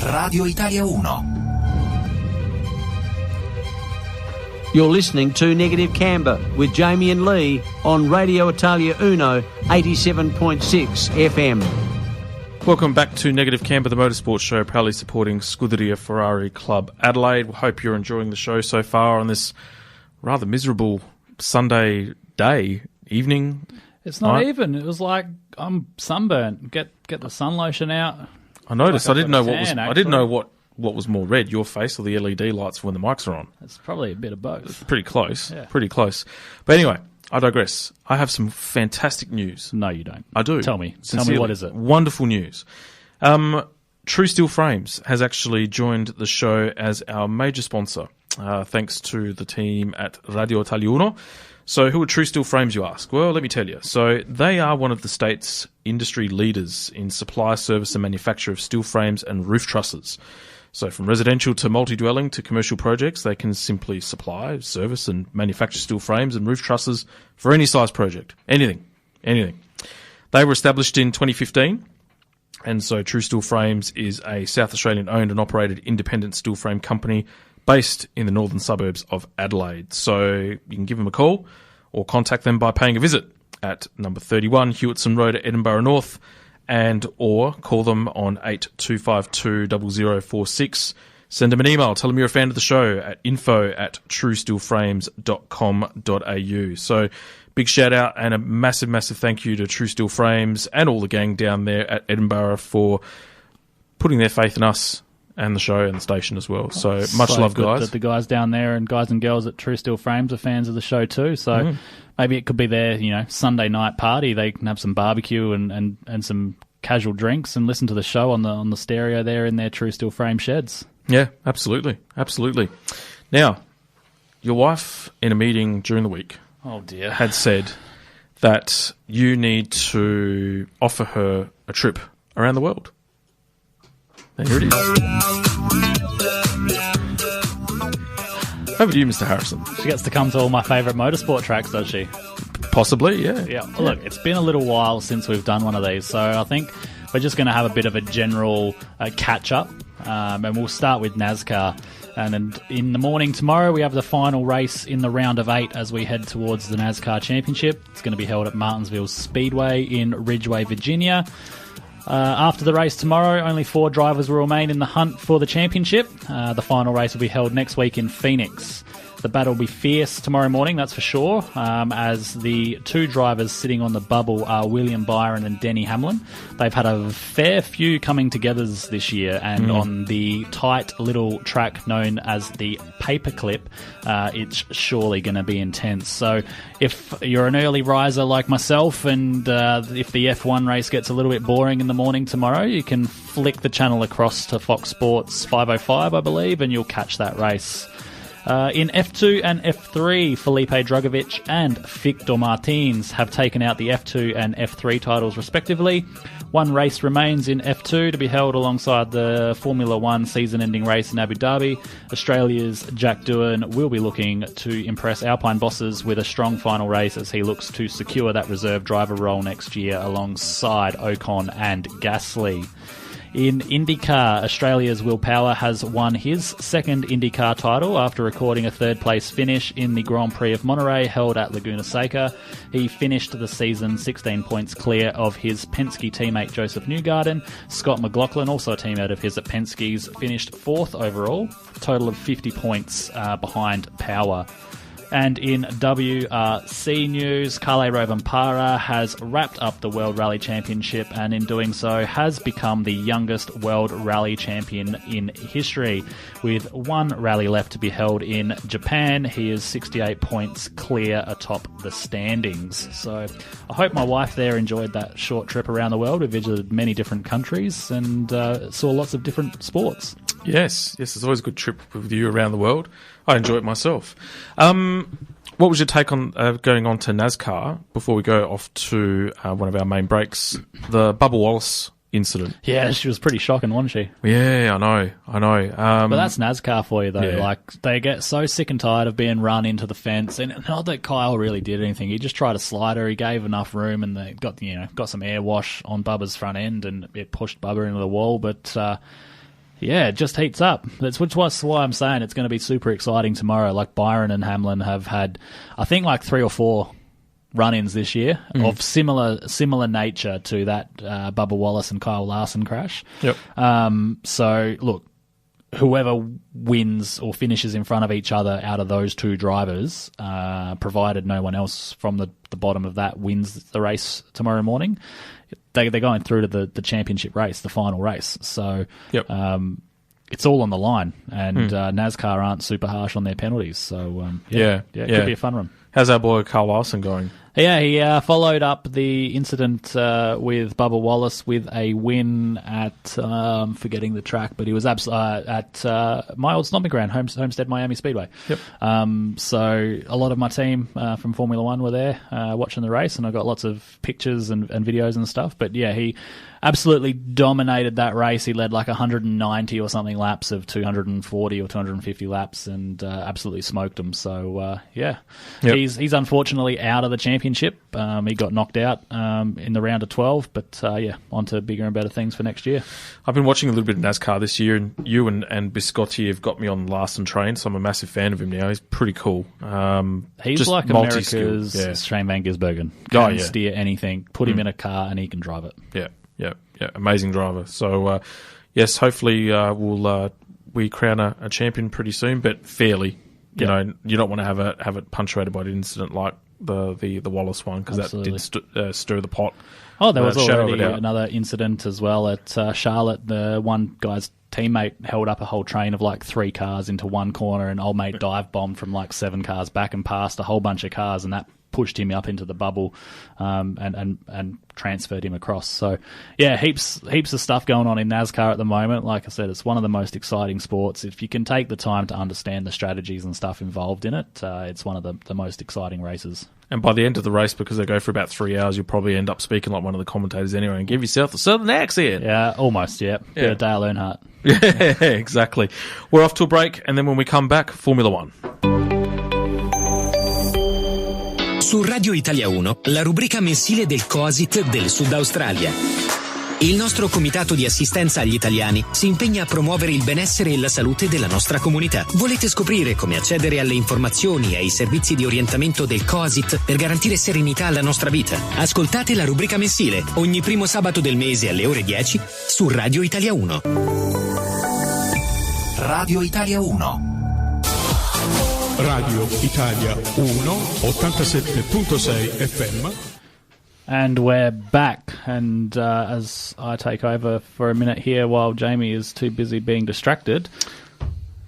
Radio Italia 1. You're listening to Negative Camber with Jamie and Lee on Radio Italia Uno 87.6 FM. Welcome back to Negative Camber, the motorsport show, proudly supporting Scuderia Ferrari Club Adelaide. We hope you're enjoying the show so far on this rather miserable Sunday evening. It's not night. even. It was like I'm sunburnt. Get the sun lotion out. I noticed. Like I didn't know what was more red, your face or the LED lights when the mics are on. It's probably a bit of both. It's pretty close. Yeah. Pretty close. But anyway, I digress. I have some fantastic news. No, you don't. I do. Tell me. Sincerely. Tell me what is it? Wonderful news. True Steel Frames has actually joined the show as our major sponsor, thanks to the team at Radio Italia Uno. So who are True Steel Frames, you ask? Well, let me tell you. So they are one of the state's industry leaders in supply, service and manufacture of steel frames and roof trusses. So from residential to multi-dwelling to commercial projects, they can simply supply, service and manufacture steel frames and roof trusses for any size project. Anything. They were established in 2015. And so True Steel Frames is a South Australian owned and operated independent steel frame company based in the northern suburbs of Adelaide. So you can give them a call or contact them by paying a visit at number 31 Hewitson Road at Edinburgh North, and or call them on 8252 0046. Send them an email. Tell them you're a fan of the show at info@truesteelframes.com.au. So big shout out and a massive, massive thank you to True Steel Frames and all the gang down there at Edinburgh for putting their faith in us and the show and the station as well. So much love, guys. That the guys down there and guys and girls at True Steel Frames are fans of the show too. So maybe it could be their Sunday night party. They can have some barbecue and some casual drinks and listen to the show on the stereo there in their True Steel Frame sheds. Yeah, absolutely. Now, your wife in a meeting during the week had said that you need to offer her a trip around the world. And here it is. Over to you, Mr. Harrison. She gets to come to all my favourite motorsport tracks, does she? Possibly, yeah. Yeah. Look, it's been a little while since we've done one of these, so I think we're just going to have a bit of a general catch-up, and we'll start with NASCAR. And in the morning tomorrow, we have the final race in the round of 8 as we head towards the NASCAR Championship. It's going to be held at Martinsville Speedway in Ridgeway, Virginia. After the race tomorrow, only 4 drivers will remain in the hunt for the championship. The final race will be held next week in Phoenix. The battle will be fierce tomorrow morning, that's for sure, as the 2 drivers sitting on the bubble are William Byron and Denny Hamlin. They've had a fair few coming togethers this year, and on the tight little track known as the Paperclip, it's surely going to be intense. So if you're an early riser like myself, and if the F1 race gets a little bit boring in the morning tomorrow, you can flick the channel across to Fox Sports 505, I believe, and you'll catch that race. In F2 and F3, Felipe Drugovich and Victor Martins have taken out the F2 and F3 titles respectively. 1 race remains in F2 to be held alongside the Formula 1 season-ending race in Abu Dhabi. Australia's Jack Doohan will be looking to impress Alpine bosses with a strong final race as he looks to secure that reserve driver role next year alongside Ocon and Gasly. In IndyCar, Australia's Will Power has won his 2nd IndyCar title after recording a 3rd-place finish in the Grand Prix of Monterey held at Laguna Seca. He finished the season 16 points clear of his Penske teammate Joseph Newgarden. Scott McLaughlin, also a teammate of his at Penske's, finished 4th overall, a total of 50 points behind Power. And in WRC news, Kalle Rovanpera has wrapped up the World Rally Championship and in doing so has become the youngest World Rally Champion in history. With one rally left to be held in Japan, he is 68 points clear atop the standings. So I hope my wife there enjoyed that short trip around the world. We visited many different countries and saw lots of different sports. Yes, it's always a good trip with you around the world. I enjoy it myself. What was your take on going on to NASCAR before we go off to one of our main breaks, the Bubba Wallace incident? Yeah, she was pretty shocking, wasn't she? Yeah, I know. But that's NASCAR for you, though. Yeah. Like, they get so sick and tired of being run into the fence, and not that Kyle really did anything. He just tried to slide her. He gave enough room, and they got some air wash on Bubba's front end, and it pushed Bubba into the wall. But yeah, it just heats up. That's why I'm saying it's going to be super exciting tomorrow. Like, Byron and Hamlin have had, I think, like 3 or 4 run-ins this year of similar nature to that Bubba Wallace and Kyle Larson crash. Yep. So, look, whoever wins or finishes in front of each other out of those 2 drivers, provided no one else from the bottom of that wins the race tomorrow morning, they're going through to the championship race, the final race. So it's all on the line, and NASCAR aren't super harsh on their penalties. So it could be a fun one. How's our boy Carl Larson going? Yeah, he followed up the incident with Bubba Wallace with a win at, forgetting the track, but he was at my old stomping ground, Homestead Miami Speedway. Yep. So a lot of my team from Formula One were there watching the race, and I got lots of pictures and videos and stuff. But yeah, he absolutely dominated that race. He led like 190 or something laps of 240 or 250 laps, and absolutely smoked them. So he's unfortunately out of the championship. He got knocked out in the round of 12, but on to bigger and better things for next year. I've been watching a little bit of NASCAR this year, and you and Biscotti have got me on Larson train, so I'm a massive fan of him now. He's pretty cool. He's just like multi-skilled. America's Shane Van Gisbergen. Can steer anything, put him in a car, and he can drive it. Yeah, amazing driver. So, yes, hopefully we crown a champion pretty soon, but fairly. You know, you don't want to have it punctuated by an incident like the Wallace one, because that did stir the pot. Oh, there was already another incident as well at Charlotte. The one guy's teammate held up a whole train of like 3 cars into one corner, and old mate dive bombed from like 7 cars back and past a whole bunch of cars, and that pushed him up into the bubble and transferred him across. So yeah, heaps of stuff going on in NASCAR at the moment. Like I said, it's one of the most exciting sports. If you can take the time to understand the strategies and stuff involved in it, it's one of the most exciting races. And by the end of the race, because they go for about 3 hours, you'll probably end up speaking like one of the commentators anyway and give yourself a southern accent. Yeah, almost, yeah. Bit of Dale Earnhardt. Yeah, exactly. We're off to a break, and then when we come back, Formula One. Su Radio Italia 1, la rubrica mensile del COASIT del Sud Australia. Il nostro comitato di assistenza agli italiani si impegna a promuovere il benessere e la salute della nostra comunità. Volete scoprire come accedere alle informazioni e ai servizi di orientamento del COASIT per garantire serenità alla nostra vita? Ascoltate la rubrica mensile ogni primo sabato del mese alle ore 10 su Radio Italia 1. Radio Italia 1. Radio Italia 1, 87.6 FM. And we're back, and as I take over for a minute here while Jamie is too busy being distracted.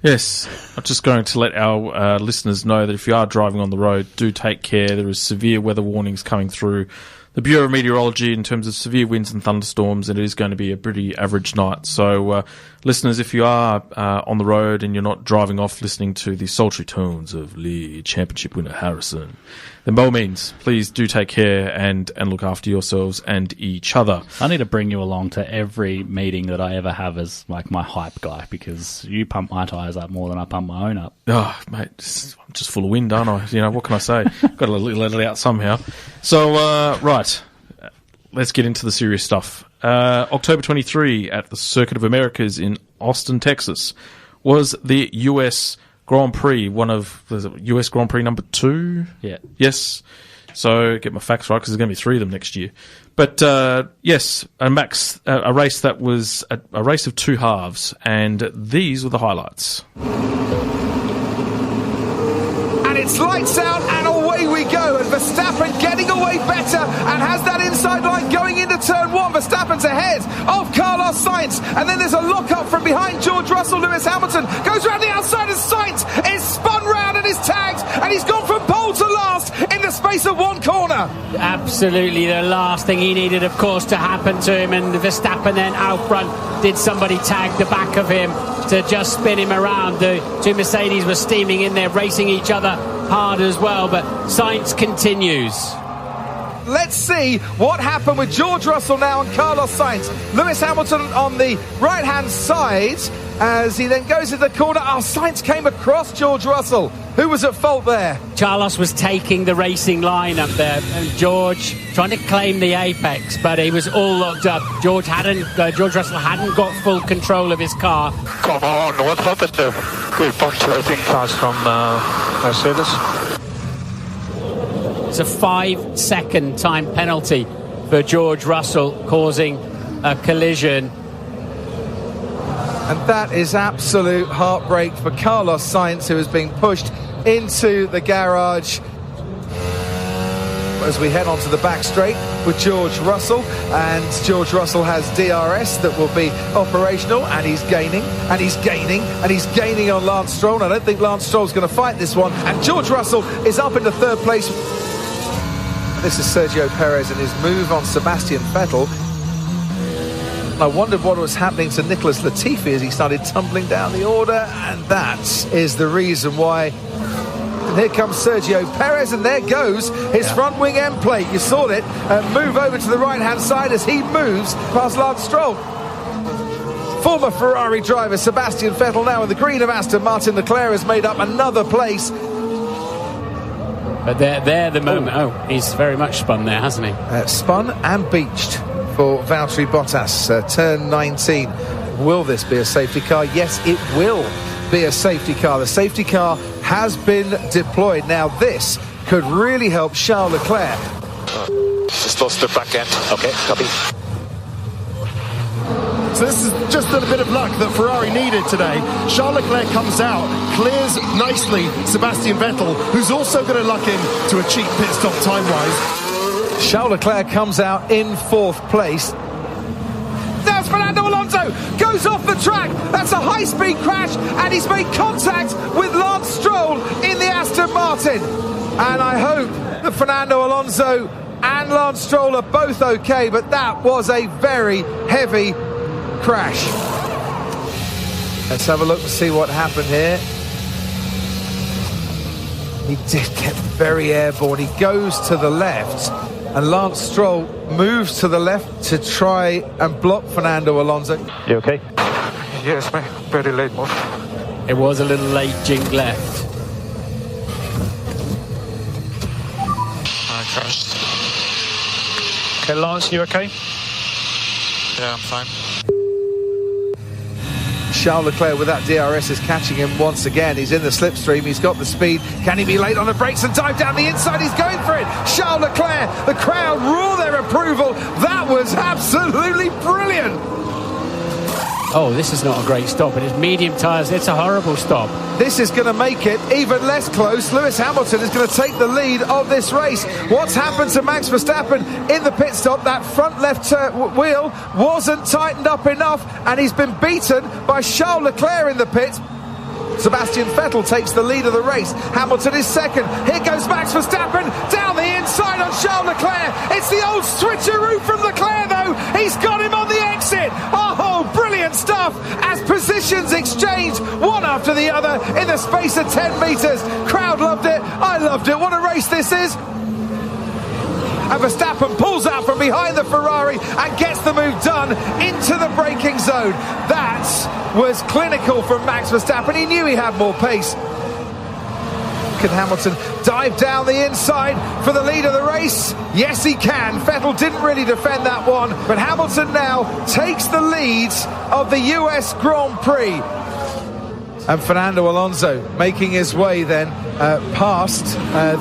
Yes, I'm just going to let our listeners know that if you are driving on the road, do take care. There is severe weather warnings coming through the Bureau of Meteorology in terms of severe winds and thunderstorms, and it is going to be a pretty average night. So, listeners, if you are on the road and you're not driving off listening to the sultry tones of Lee Championship winner Harrison, then by all means, please do take care and look after yourselves and each other. I need to bring you along to every meeting that I ever have as like my hype guy, because you pump my tyres up more than I pump my own up. Oh, mate, I'm just full of wind, aren't I? You know, what can I say? Got to let it out somehow. So, right, let's get into the serious stuff. October 23 at the Circuit of Americas in Austin, Texas, was the US Grand Prix, US Grand Prix number 2? Yeah. Yes. So, get my facts right, because there's going to be 3 of them next year. But, yes, a race that was a race of 2 halves, and these were the highlights. And It's lights out and away we go. And Verstappen getting away better and has that inside line going into turn one. Verstappen's ahead of Carlos Sainz. And then there's a lock-up from behind George Russell. Lewis Hamilton goes round the outside and Sainz is spun round and is tagged. And he's gone from pole to last in the space of one corner. Absolutely the last thing he needed, of course, to happen to him. And Verstappen then out front. Did somebody tag the back of him to just spin him around? The two Mercedes were steaming in there, racing each other hard as well, but Sainz continues. Let's see what happened with George Russell now and Carlos Sainz. Lewis Hamilton on the right-hand side as he then goes into the corner. Oh, Sainz came across George Russell. Who was at fault there? Carlos was taking the racing line up there, and George trying to claim the apex, but he was all locked up. George Russell hadn't got full control of his car. Come on, what happened there? Good puncture, I think, pass from Mercedes. It's a 5-second time penalty for George Russell, causing a collision. And that is absolute heartbreak for Carlos Sainz, who is being pushed into the garage as we head onto the back straight with George Russell. And George Russell has DRS that will be operational, and he's gaining and he's gaining and he's gaining on Lance Stroll. I don't think Lance Stroll's going to fight this one, and George Russell is up into third place. This is Sergio Perez and his move on Sebastian Vettel. I wondered what was happening to Nicholas Latifi as he started tumbling down the order, and that is the reason why. And here comes Sergio Perez, and there goes his front wing end plate. You saw it move over to the right-hand side as he moves past Lance Stroll. Former Ferrari driver Sebastian Vettel now in the green of Aston Martin. Leclerc has made up another place. But there the moment. Oh, he's very much spun there, hasn't he? Spun and beached for Valtteri Bottas. Turn 19. Will this be a safety car? Yes, it will be a safety car. The safety car has been deployed. Now this could really help Charles Leclerc. Just lost the back end. Okay, copy. So this is just a bit of luck that Ferrari needed today. Charles Leclerc comes out, clears nicely Sebastian Vettel, who's also going to luck in to a cheap pit stop time-wise. Charles Leclerc comes out in fourth place. There's Fernando Alonso, goes off the track. That's a high-speed crash, and he's made contact with Lance Stroll in the Aston Martin. And I hope that Fernando Alonso and Lance Stroll are both okay, but that was a very heavy crash. Let's have a look and see what happened here. He did get very airborne. He goes to the left, and Lance Stroll moves to the left to try and block Fernando Alonso. You okay? Yes, mate. Very late move. It was a little late, jink left. I crashed. Okay, Lance, you okay? Yeah, I'm fine. Charles Leclerc with that DRS is catching him once again. He's in the slipstream. He's got the speed. Can he be late on the brakes and dive down the inside? He's going for it. Charles Leclerc, the crowd roar their approval. That was absolutely brilliant. Oh, this is not a great stop. It is medium tyres. It's a horrible stop. This is going to make it even less close. Lewis Hamilton is going to take the lead of this race. What's happened to Max Verstappen in the pit stop? That front left wheel wasn't tightened up enough, and he's been beaten by Charles Leclerc in the pit. Sebastian Vettel takes the lead of the race. Hamilton is second. Here goes Max Verstappen down the inside on Charles Leclerc. It's the old switcheroo from Leclerc, though. He's got him on the exit. Oh, brilliant stuff as positions exchange one after the other in the space of 10 metres. Crowd loved it. I loved it. What a race this is. And Verstappen pulls out from behind the Ferrari and gets the move done into the braking zone. That was clinical from Max Verstappen. He knew he had more pace. Can Hamilton dive down the inside for the lead of the race? Yes, he can. Vettel didn't really defend that one, but Hamilton now takes the lead of the US Grand Prix. And Fernando Alonso making his way then past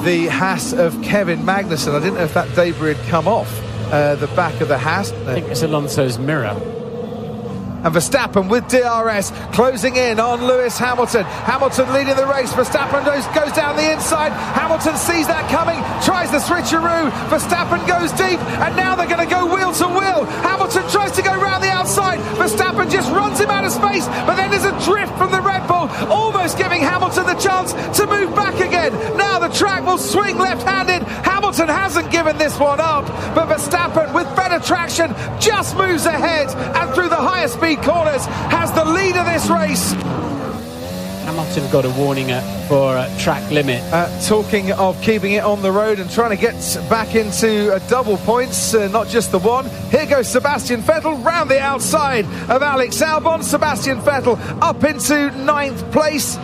the Haas of Kevin Magnussen. I didn't know if that debris had come off the back of the Haas. I think it's Alonso's mirror. and Verstappen with DRS closing in on Lewis Hamilton. Hamilton leading the race. Verstappen goes down the inside. Hamilton sees that coming, tries the switcheroo. Verstappen goes deep, and now they're going to go wheel to wheel. Hamilton tries to go round the outside. Verstappen just runs him out of space, but then there's a drift from the Red Bull, almost giving Hamilton the chance to move back again. Now the track will swing left-handed. Hamilton hasn't given this one up, but Verstappen, with better traction, just moves ahead and through the higher speed corners has the lead of this race. Hamilton got a warning for track limit. Talking of keeping it on the road and trying to get back into double points, not just the one. Here goes Sebastian Vettel round the outside of Alex Albon. Sebastian Vettel up into 9th place.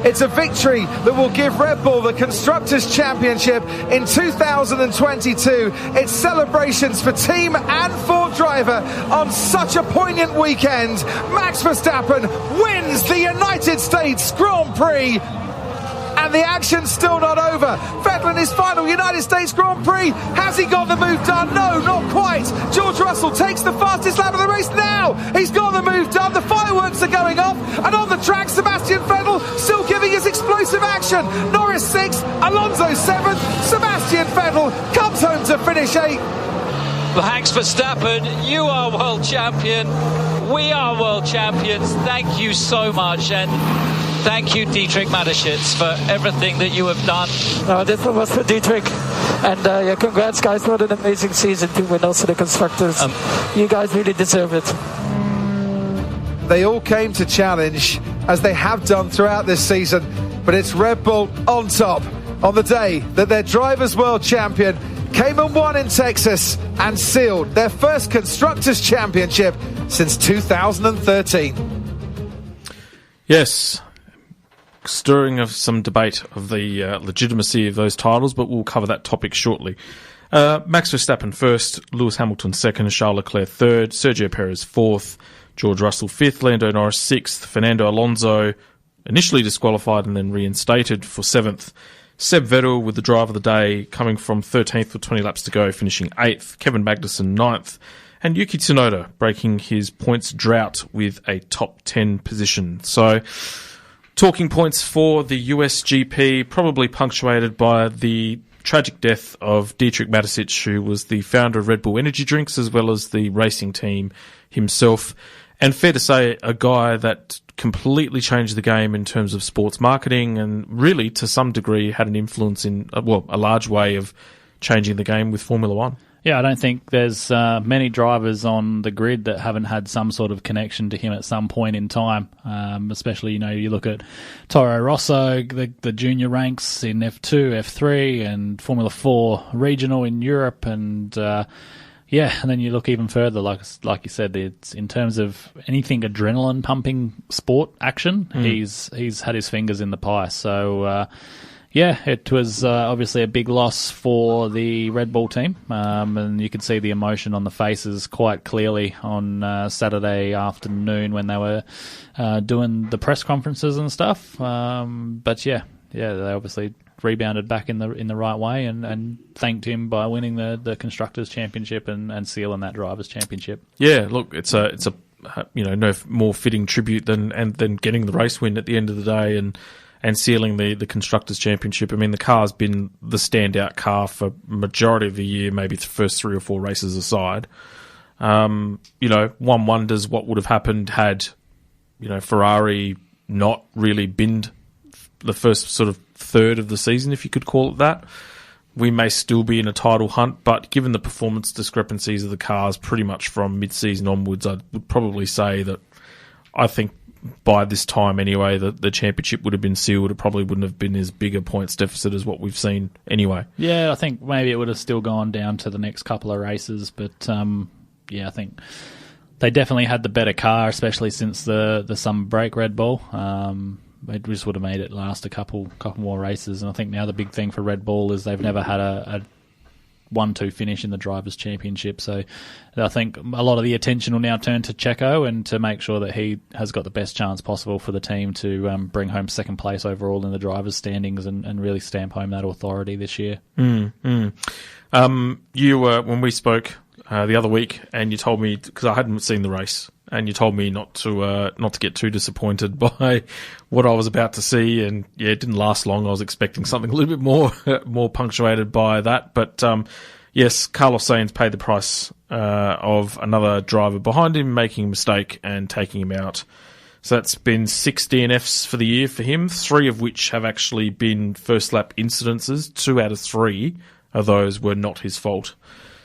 It's a victory that will give Red Bull the Constructors' Championship in 2022. It's celebrations for team and for driver on such a poignant weekend. Max Verstappen wins the United States Grand Prix. And the action's still not over. Vettel in his final United States Grand Prix. Has he got the move done? No, not quite. George Russell takes the fastest lap of the race now. He's got the move done. The fireworks are going off. And on the track, Sebastian Vettel still giving his explosive action. Norris 6th, Alonso 7th. Sebastian Vettel comes home to finish 8th. Max Verstappen, you are world champion. We are world champions. Thank you so much. And thank you, Dietrich Mateschitz, for everything that you have done. This one was for Dietrich. And congrats, guys. What an amazing season to win also the Constructors. You guys really deserve it. They all came to challenge, as they have done throughout this season. But it's Red Bull on top on the day that their Drivers' World Champion came and won in Texas and sealed their first Constructors' Championship since 2013. Yes. Stirring of some debate of the legitimacy of those titles, but we'll cover that topic shortly. Max Verstappen first, Lewis Hamilton second, Charles Leclerc third, Sergio Perez fourth, George Russell fifth, Lando Norris sixth, Fernando Alonso initially disqualified and then reinstated for seventh. Seb Vettel with the drive of the day coming from 13th with 20 laps to go, finishing 8th. Kevin Magnussen 9th. And Yuki Tsunoda breaking his points drought with a top 10 position. So, talking points for the US GP, probably punctuated by the tragic death of Dietrich Mateschitz, who was the founder of Red Bull Energy Drinks as well as the racing team himself. And fair to say, a guy that completely changed the game in terms of sports marketing and really, to some degree, had an influence in, a large way of changing the game with Formula One. Yeah, I don't think there's many drivers on the grid that haven't had some sort of connection to him at some point in time. Especially, you look at Toro Rosso, the junior ranks in F2, F3, and Formula 4 regional in Europe, and and then you look even further, like you said, it's in terms of anything adrenaline pumping sport action, he's had his fingers in the pie. So it was obviously a big loss for the Red Bull team, and you could see the emotion on the faces quite clearly on Saturday afternoon when they were doing the press conferences and stuff. They obviously rebounded back in the right way and thanked him by winning the Constructors' Championship and sealing that Drivers' Championship. Yeah, look, it's a no more fitting tribute than getting the race win at the end of the day and sealing the Constructors' Championship. I mean, the car's been the standout car for majority of the year, maybe the first 3 or 4 races aside. One wonders what would have happened had, Ferrari not really binned the first sort of third of the season, if you could call it that. We may still be in a title hunt, but given the performance discrepancies of the cars pretty much from mid-season onwards, I would probably say that I think by this time anyway, the championship would have been sealed. It probably wouldn't have been as big a points deficit as what we've seen anyway. Yeah, I think maybe it would have still gone down to the next couple of races, but I think they definitely had the better car, especially since the summer break, Red Bull. It just would have made it last a couple more races, and I think now the big thing for Red Bull is they've never had a 1-2 finish in the Drivers' Championship, so I think a lot of the attention will now turn to Checo and to make sure that he has got the best chance possible for the team to bring home second place overall in the drivers' standings and really stamp home that authority this year. You were, when we spoke the other week, and you told me, because I hadn't seen the race, and you told me not to get too disappointed by what I was about to see. And yeah, it didn't last long. I was expecting something a little bit more punctuated by that. But yes, Carlos Sainz paid the price of another driver behind him making a mistake and taking him out. So that's been 6 DNFs for the year for him, 3 of which have actually been first lap incidences. 2 out of 3 of those were not his fault.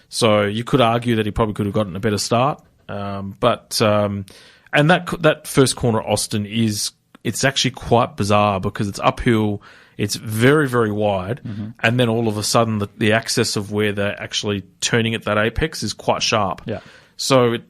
So you could argue that he probably could have gotten a better start. And that first corner at Austin it's actually quite bizarre because it's uphill, it's very, very wide, and then all of a sudden the access of where they're actually turning at that apex is quite sharp. Yeah. So it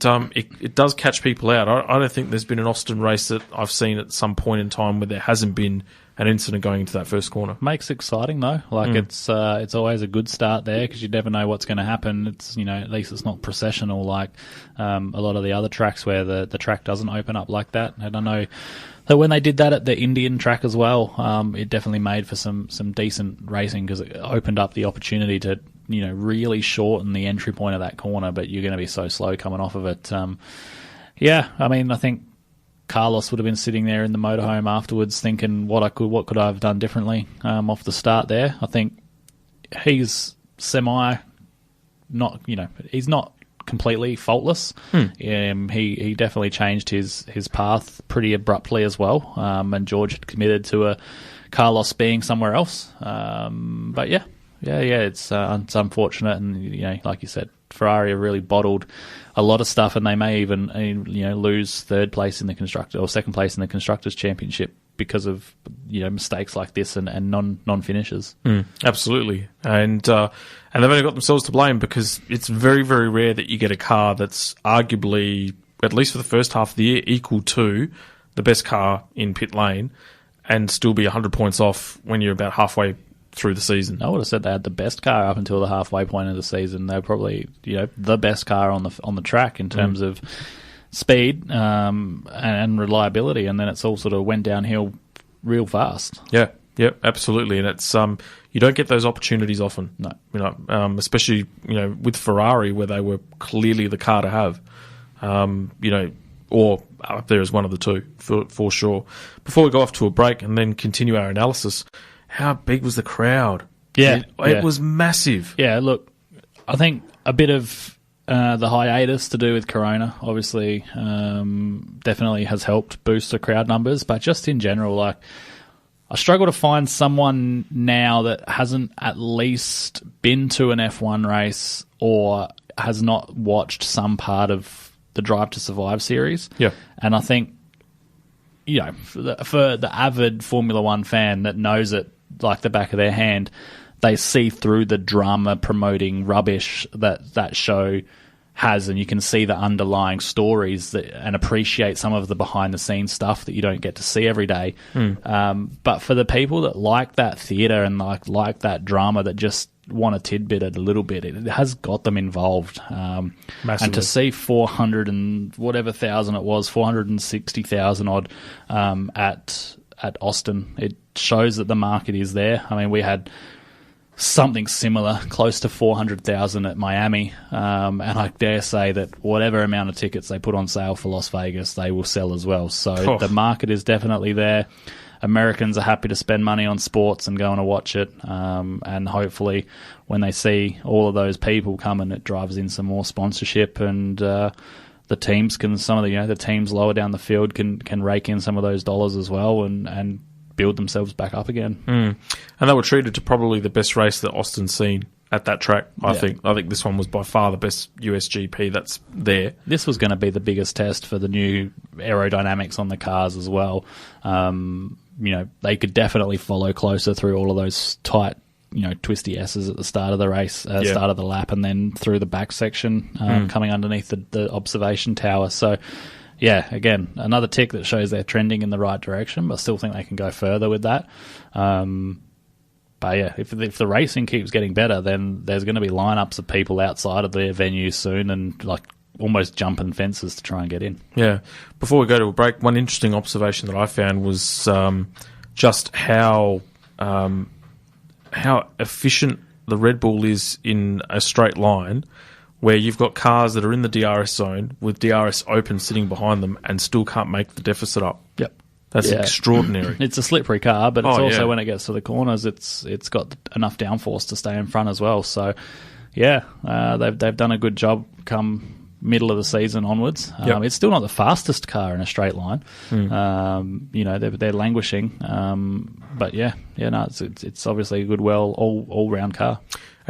does catch people out. I don't think there's been an Austin race that I've seen at some point in time where there hasn't been an incident going into that first corner. Makes it exciting though. Like it's always a good start there because you never know what's going to happen. It's at least it's not processional like a lot of the other tracks where the track doesn't open up like that. And I know that when they did that at the Indian track as well, it definitely made for some decent racing because it opened up the opportunity to really shorten the entry point of that corner, but you're going to be so slow coming off of it. I think Carlos would have been sitting there in the motorhome afterwards thinking what could I have done differently off the start there. I think he's he's not completely faultless. He definitely changed his path pretty abruptly as well, and George had committed to a Carlos being somewhere else. But yeah, it's unfortunate, and like you said, Ferrari have really bottled a lot of stuff, and they may even lose third place in the constructor or second place in the constructors championship because of mistakes like this and non finishes. Absolutely, and they've only got themselves to blame because it's very, very rare that you get a car that's arguably, at least for the first half of the year, equal to the best car in pit lane and still be 100 points off when you're about halfway through the season. I would have said they had the best car up until the halfway point of the season. They're probably the best car on the track in terms of speed and reliability, and then it's all sort of went downhill real fast. Yeah, absolutely, and it's you don't get those opportunities often. No, especially with Ferrari where they were clearly the car to have. Or up there as one of the two for sure. Before we go off to a break and then continue our analysis, how big was the crowd? Yeah. It was massive. Yeah, look, I think a bit of the hiatus to do with Corona, obviously, definitely has helped boost the crowd numbers. But just in general, I struggle to find someone now that hasn't at least been to an F1 race or has not watched some part of the Drive to Survive series. Yeah. And I think, for the avid Formula One fan that knows it like the back of their hand, they see through the drama promoting rubbish that show has, and you can see the underlying stories and appreciate some of the behind-the-scenes stuff that you don't get to see every day. But for the people that like that theatre and like that drama that just want a tidbit at a little bit, it has got them involved. And to see 400 and whatever thousand it was, 460,000 odd at Austin, it shows that the market is there. I mean, we had something similar, close to 400,000 at Miami, and I dare say that whatever amount of tickets they put on sale for Las Vegas, they will sell as well. So the market is definitely there. Americans are happy to spend money on sports and go and watch it, and hopefully when they see all of those people coming, it drives in some more sponsorship, and the teams the teams lower down the field can rake in some of those dollars as well and build themselves back up again. And they were treated to probably the best race that Austin's seen at that track. I think this one was by far the best USGP that's there. This was going to be the biggest test for the new aerodynamics on the cars as well. They could definitely follow closer through all of those tight, twisty S's at the start of the race, start of the lap, and then through the back section, coming underneath the observation tower. So, yeah, again, another tick that shows they're trending in the right direction, but I still think they can go further with that. But yeah, if the racing keeps getting better, then there's going to be lineups of people outside of their venue soon and almost jumping fences to try and get in. Yeah. Before we go to a break, one interesting observation that I found was just how efficient the Red Bull is in a straight line where you've got cars that are in the DRS zone with DRS open sitting behind them and still can't make the deficit up. Yep. That's extraordinary. It's a slippery car, but it's also when it gets to the corners, it's got enough downforce to stay in front as well. So, they've done a good job come middle of the season onwards. It's still not the fastest car in a straight line. They're languishing. But it's obviously a good, all round car.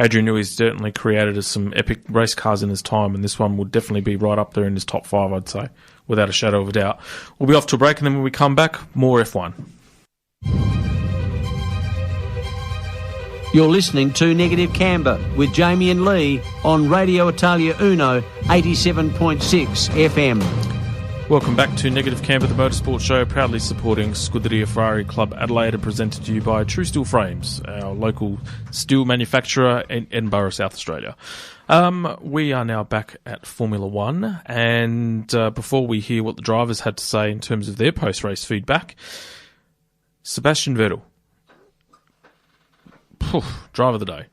Adrian Newey's certainly created some epic race cars in his time, and this one will definitely be right up there in his top 5, I'd say, without a shadow of a doubt. We'll be off to a break, and then when we come back, more F1. You're listening to Negative Camber with Jamie and Lee on Radio Italia Uno 87.6 FM. Welcome back to Negative Camber, the motorsport show, proudly supporting Scuderia Ferrari Club Adelaide, and presented to you by True Steel Frames, our local steel manufacturer in Edinburgh, South Australia. We are now back at Formula One, and before we hear what the drivers had to say in terms of their post-race feedback, Sebastian Vettel, driver of the day.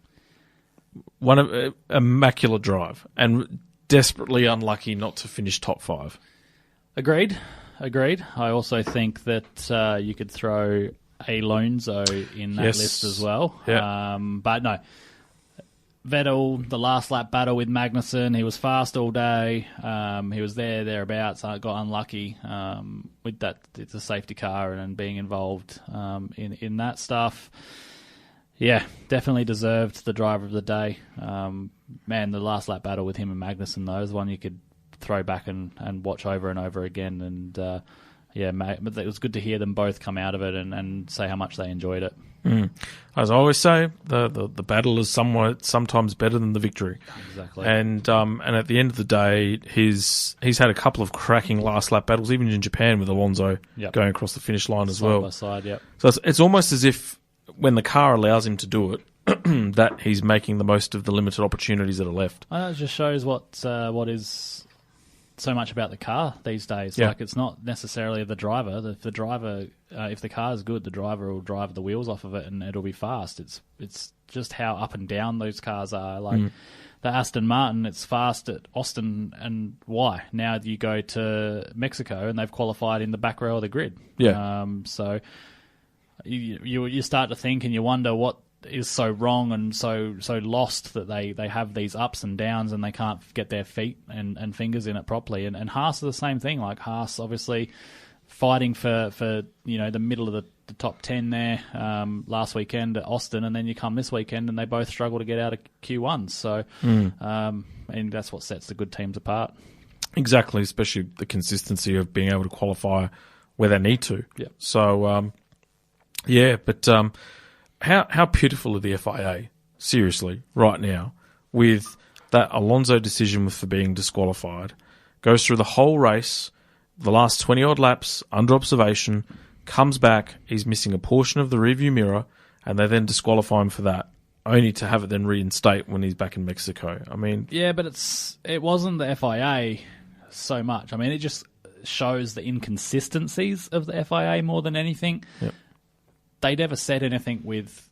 One of immaculate drive, and desperately unlucky not to finish top 5. Agreed. I also think that you could throw Alonso in that list as well. Yeah. But no, Vettel, the last lap battle with Magnussen, he was fast all day. He was thereabouts. Got unlucky with that. It's a safety car and being involved in that stuff. Yeah, definitely deserved the driver of the day. The last lap battle with him and Magnussen, though, is one you could throw back and watch over and over again. And but it was good to hear them both come out of it and say how much they enjoyed it. As I always say, the battle is sometimes better than the victory. Exactly. And at the end of the day, he's had a couple of cracking last lap battles, even in Japan with Alonso going across the finish line as well. Side by side, yep. So it's almost as if when the car allows him to do it, that he's making the most of the limited opportunities that are left. It just shows what is so much about the car these days. Yeah. Like, it's not necessarily the driver. If the car is good, the driver will drive the wheels off of it and it'll be fast. It's just how up and down those cars are. Like the Aston Martin, it's fast at Austin, and why? Now you go to Mexico and they've qualified in the back row of the grid. Yeah. So you start to think and you wonder what is so wrong and so lost that they have these ups and downs and they can't get their feet and fingers in it properly. And Haas is the same thing. Like, Haas obviously fighting for the middle of the top 10 there last weekend at Austin, and then you come this weekend and they both struggle to get out of Q1. So and that's what sets the good teams apart. Exactly, especially the consistency of being able to qualify where they need to. Yeah. So How beautiful are the FIA, seriously, right now, with that Alonso decision for being disqualified, goes through the whole race, the last 20-odd laps, under observation, comes back, he's missing a portion of the rearview mirror, and they then disqualify him for that, only to have it then reinstate when he's back in Mexico. I mean... Yeah, but it wasn't the FIA so much. I mean, it just shows the inconsistencies of the FIA more than anything. Yep. They never said anything with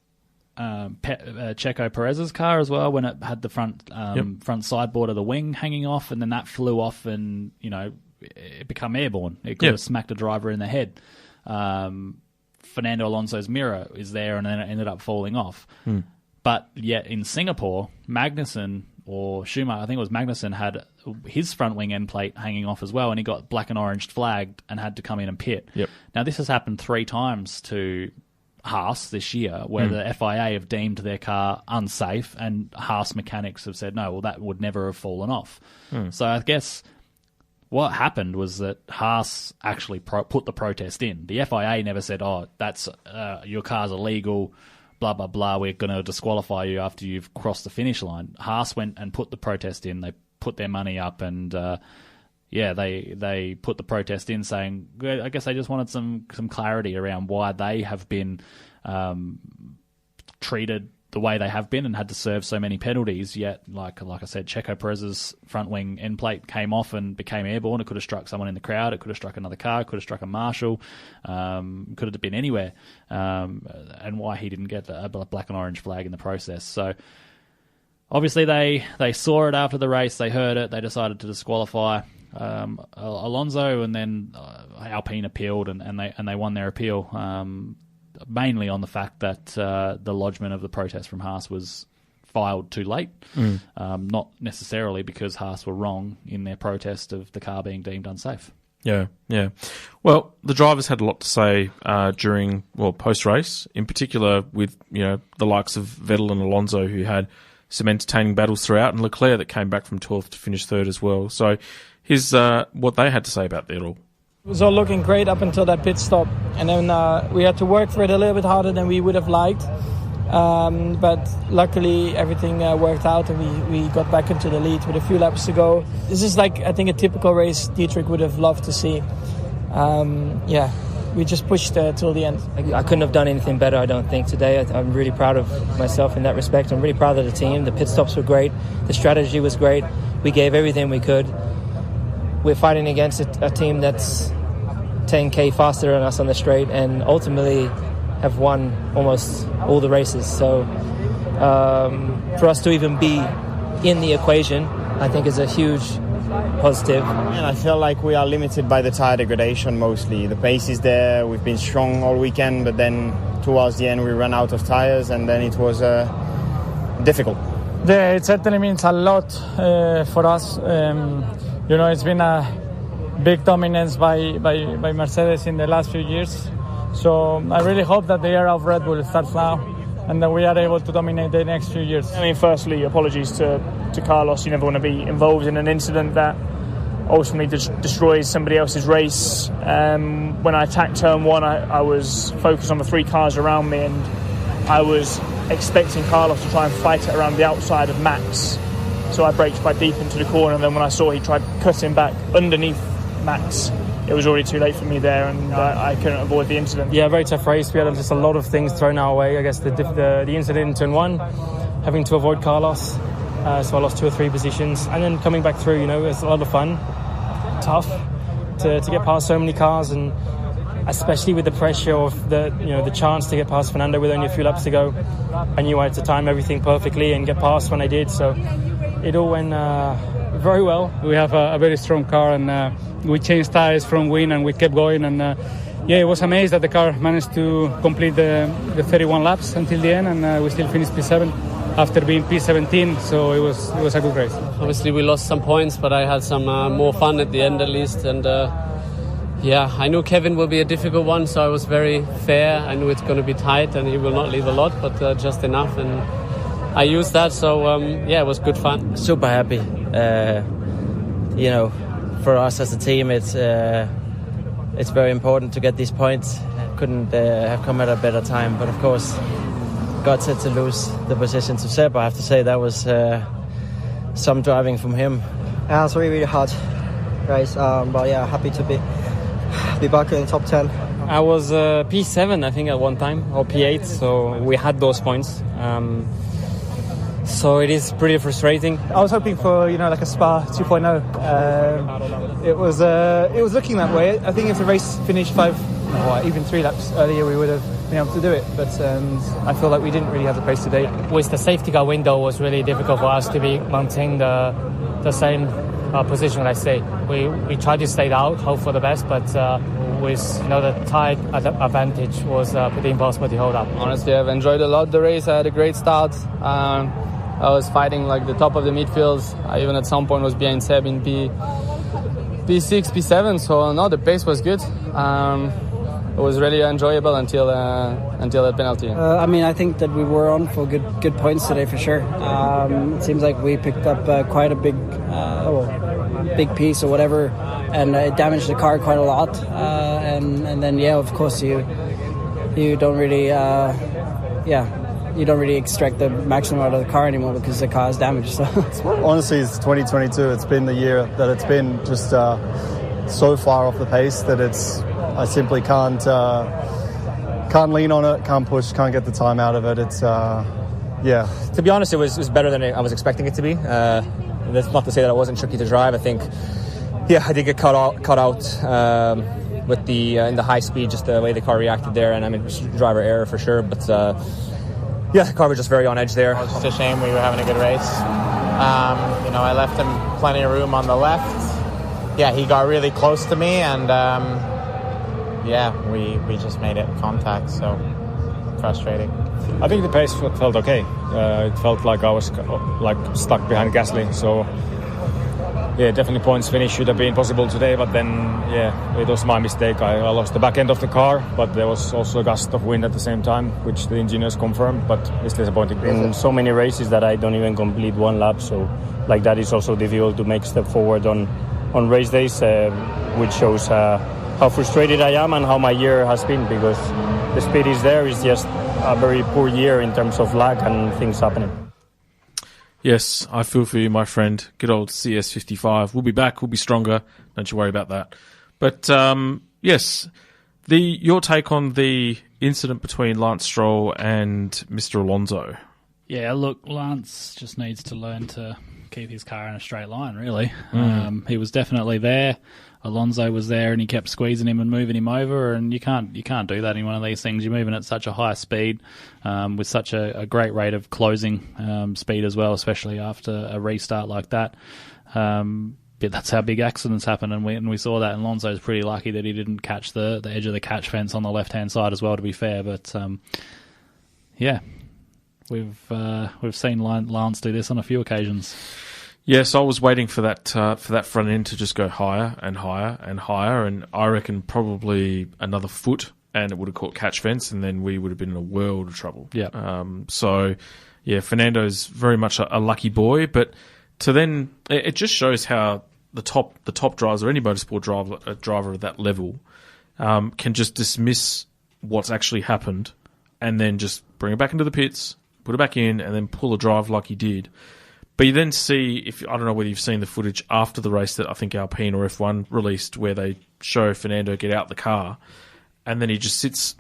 Checo Perez's car as well, when it had the front sideboard of the wing hanging off, and then that flew off and, it became airborne. It could have smacked a driver in the head. Fernando Alonso's mirror is there, and then it ended up falling off. But yet in Singapore, Magnussen or Schumacher, I think it was Magnussen, had his front wing end plate hanging off as well, and he got black and orange flagged and had to come in and pit. Yep. Now, this has happened 3 times to Haas this year, where the FIA have deemed their car unsafe, and Haas mechanics have said, no, well, that would never have fallen off. So I guess what happened was that Haas actually put the protest in. The FIA never said, that's your car's illegal, blah, blah, blah, we're going to disqualify you after you've crossed the finish line. Haas went and put the protest in. They put their money up, and they put the protest in, saying, I guess they just wanted some clarity around why they have been treated the way they have been and had to serve so many penalties. Yet, like I said, Checo Perez's front wing end plate came off and became airborne. It could have struck someone in the crowd. It could have struck another car. It could have struck a marshal. Could have been anywhere. And why he didn't get a black and orange flag in the process. So Obviously, they saw it after the race. They heard it. They decided to disqualify Alonso, and then Alpine appealed, and they won their appeal, mainly on the fact that the lodgement of the protest from Haas was filed too late, not necessarily because Haas were wrong in their protest of the car being deemed unsafe. Yeah. Well, the drivers had a lot to say post-race, in particular with the likes of Vettel and Alonso, who had some entertaining battles throughout, and Leclerc that came back from 12th to finish 3rd as well. So here's what they had to say about it all. It was all looking great up until that pit stop, and then we had to work for it a little bit harder than we would have liked. But luckily everything worked out, and we got back into the lead with a few laps to go. This is I think a typical race Dietrich would have loved to see. We just pushed till the end. I couldn't have done anything better, I don't think, today. I'm really proud of myself in that respect. I'm really proud of the team. The pit stops were great. The strategy was great. We gave everything we could. We're fighting against a team that's 10k faster than us on the straight, and ultimately have won almost all the races. So for us to even be in the equation, I think is a huge positive. And I feel like we are limited by the tyre degradation mostly. The pace is there, we've been strong all weekend, but then towards the end we ran out of tyres, and then it was difficult. Yeah, it certainly means a lot for us. It's been a big dominance by Mercedes in the last few years. So I really hope that the era of Red Bull starts now, and that we are able to dominate the next few years. I mean, firstly, apologies to Carlos. You never want to be involved in an incident that ultimately destroys somebody else's race. When I attacked turn 1, I was focused on the 3 cars around me, and I was expecting Carlos to try and fight it around the outside of Max. So I braked quite deep into the corner, and then when I saw he tried cutting back underneath Max, it was already too late for me there, and I couldn't avoid the incident. Yeah, very tough race. We had just a lot of things thrown our way. I guess the incident in turn 1, having to avoid Carlos, so I lost 2 or 3 positions, and then coming back through, it was a lot of fun. Tough to get past so many cars, and especially with the pressure of the chance to get past Fernando with only a few laps to go. I knew I had to time everything perfectly and get past when I did, so it all went very well. We have a very strong car, and we changed tires from win, and we kept going, and it was amazing that the car managed to complete the 31 laps until the end, and we still finished P7 after being P17, so it was a good race. Obviously we lost some points, but I had some more fun at the end at least, and I knew Kevin will be a difficult one, so I was very fair. I knew it's going to be tight, and he will not leave a lot, but just enough, and I used that, so it was good fun. Super happy. For us as a team, it's very important to get these points. Couldn't have come at a better time, but of course, got set to lose the position to Seb. I have to say that was some driving from him. Yeah, it was really, really hard race, but happy to be back in the top 10. I was P7, I think, at one time, or P8, so we had those points. So it is pretty frustrating. I was hoping for like a Spa 2.0. It was looking that way. I think if the race finished 5 or even 3 laps earlier, we would have been able to do it. But I feel like we didn't really have the pace today. With the safety car window, it was really difficult for us to maintain the same position. I say we tried to stay out, hope for the best, but with the tire advantage was pretty impossible to hold up. Honestly, I've enjoyed a lot the race. I had a great start. I was fighting like the top of the midfields. I even at some point was behind Seb in P6, P7. So no, the pace was good. It was really enjoyable until that penalty. I think that we were on for good points today for sure. It seems like we picked up quite a big piece or whatever, and it damaged the car quite a lot. And then of course you don't really you don't really extract the maximum out of the car anymore because the car is damaged. So honestly, it's 2022. It's been the year that it's been just so far off the pace that I simply can't lean on it, can't push, can't get the time out of it. It's To be honest, it was better than I was expecting it to be. That's not to say that it wasn't tricky to drive. I think, I did get caught out with the in the high speed, just the way the car reacted there, and driver error for sure. But Yeah, the car was just very on edge there. It was just a shame. We were having a good race. I left him plenty of room on the left. Yeah, he got really close to me, and we just made it contact, so frustrating. I think the pace felt okay. It felt like I was stuck behind Gasly, so yeah, definitely points finish should have been possible today, but then it was my mistake. I lost the back end of the car, but there was also a gust of wind at the same time, which the engineers confirmed, but it's disappointing. In so many races that I don't even complete one lap, so like that is also difficult to make step forward on race days, which shows how frustrated I am and how my year has been, because the speed is there. It's just a very poor year in terms of lag and things happening. Yes, I feel for you, my friend. Good old CS55. We'll be back. We'll be stronger. Don't you worry about that. But, yes, your take on the incident between Lance Stroll and Mr. Alonso. Yeah, look, Lance just needs to learn to keep his car in a straight line, really. He was definitely there. Alonso was there, and he kept squeezing him and moving him over, and you can't do that in one of these things. You're moving at such a high speed, with such a great rate of closing speed as well, especially after a restart like that. But that's how big accidents happen, and we saw that. And Alonso's pretty lucky that he didn't catch the edge of the catch fence on the left-hand side as well, to be fair. But we've seen Lance do this on a few occasions. Yes, I was waiting for that front end to just go higher and higher and higher, and I reckon probably another foot, and it would have caught catch fence, and then we would have been in a world of trouble. Yeah. Fernando's very much a lucky boy, but to then it just shows how the top drivers or any motorsport driver at that level can just dismiss what's actually happened, and then just bring it back into the pits, put it back in, and then pull a drive like he did. But you then see, I don't know whether you've seen the footage after the race that I think Alpine or F1 released, where they show Fernando get out the car, and then he just sits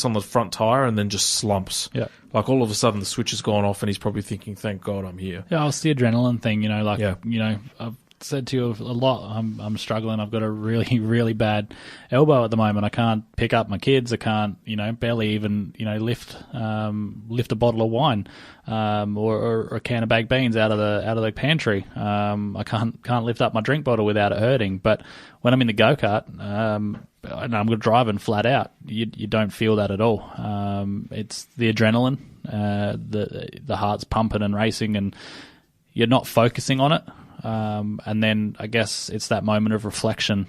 on the front tyre and then just slumps. Yeah. Like all of a sudden the switch has gone off and he's probably thinking, thank God I'm here. Yeah, it's the adrenaline thing, I've said to you a lot, I'm struggling. I've got a really, really bad elbow at the moment. I can't pick up my kids. I can't, barely even, lift a bottle of wine, or a can of baked beans out of the pantry. I can't lift up my drink bottle without it hurting. But when I'm in the go-kart, and I'm driving flat out, you don't feel that at all. It's the adrenaline, the heart's pumping and racing, and you're not focusing on it. And then I guess it's that moment of reflection,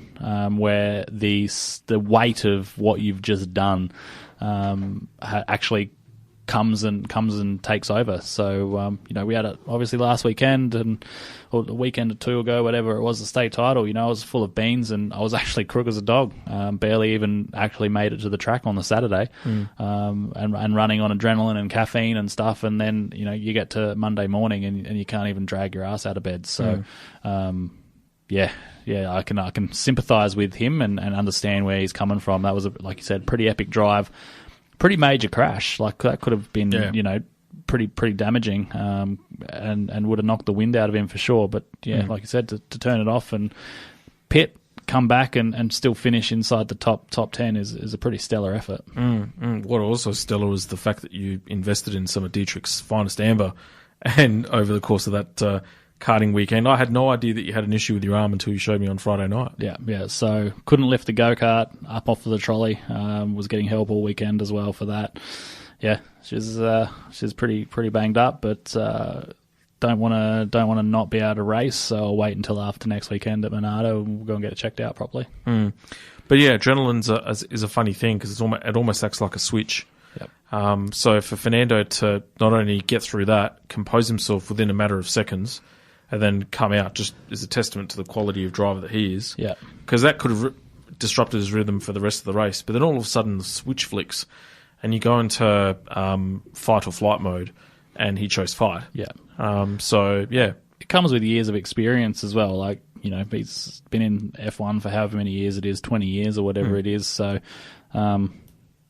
where the weight of what you've just done actually comes and takes over. So we had it obviously last weekend, or the weekend or two ago, whatever it was, the state title. I was full of beans, and I was actually crook as a dog. Barely even actually made it to the track on the Saturday, and running on adrenaline and caffeine and stuff. And then you get to Monday morning and you can't even drag your ass out of bed. So I can sympathise with him and understand where he's coming from. That was like you said, pretty epic drive. Pretty major crash. Like that could have been, pretty damaging, and would have knocked the wind out of him for sure. But like you said, to turn it off and pit, come back and still finish inside the top 10 is a pretty stellar effort. What also stellar was the fact that you invested in some of Dietrich's finest amber, and over the course of that karting weekend, I had no idea that you had an issue with your arm until you showed me on Friday night. Yeah. So couldn't lift the go-kart up off of the trolley. Was getting help all weekend as well for that. Yeah, she's pretty banged up, but don't want to not be able to race. So I'll wait until after next weekend at Monado, and we'll go and get it checked out properly. But yeah, adrenaline is a funny thing, because it almost acts like a switch. Yep. So for Fernando to not only get through that, compose himself within a matter of seconds, and then come out, just is a testament to the quality of driver that he is. Yeah. Because that could have disrupted his rhythm for the rest of the race. But then all of a sudden the switch flicks and you go into fight or flight mode, and he chose fight. Yeah. It comes with years of experience as well. Like, he's been in F1 for however many years it is, 20 years or whatever it is. So,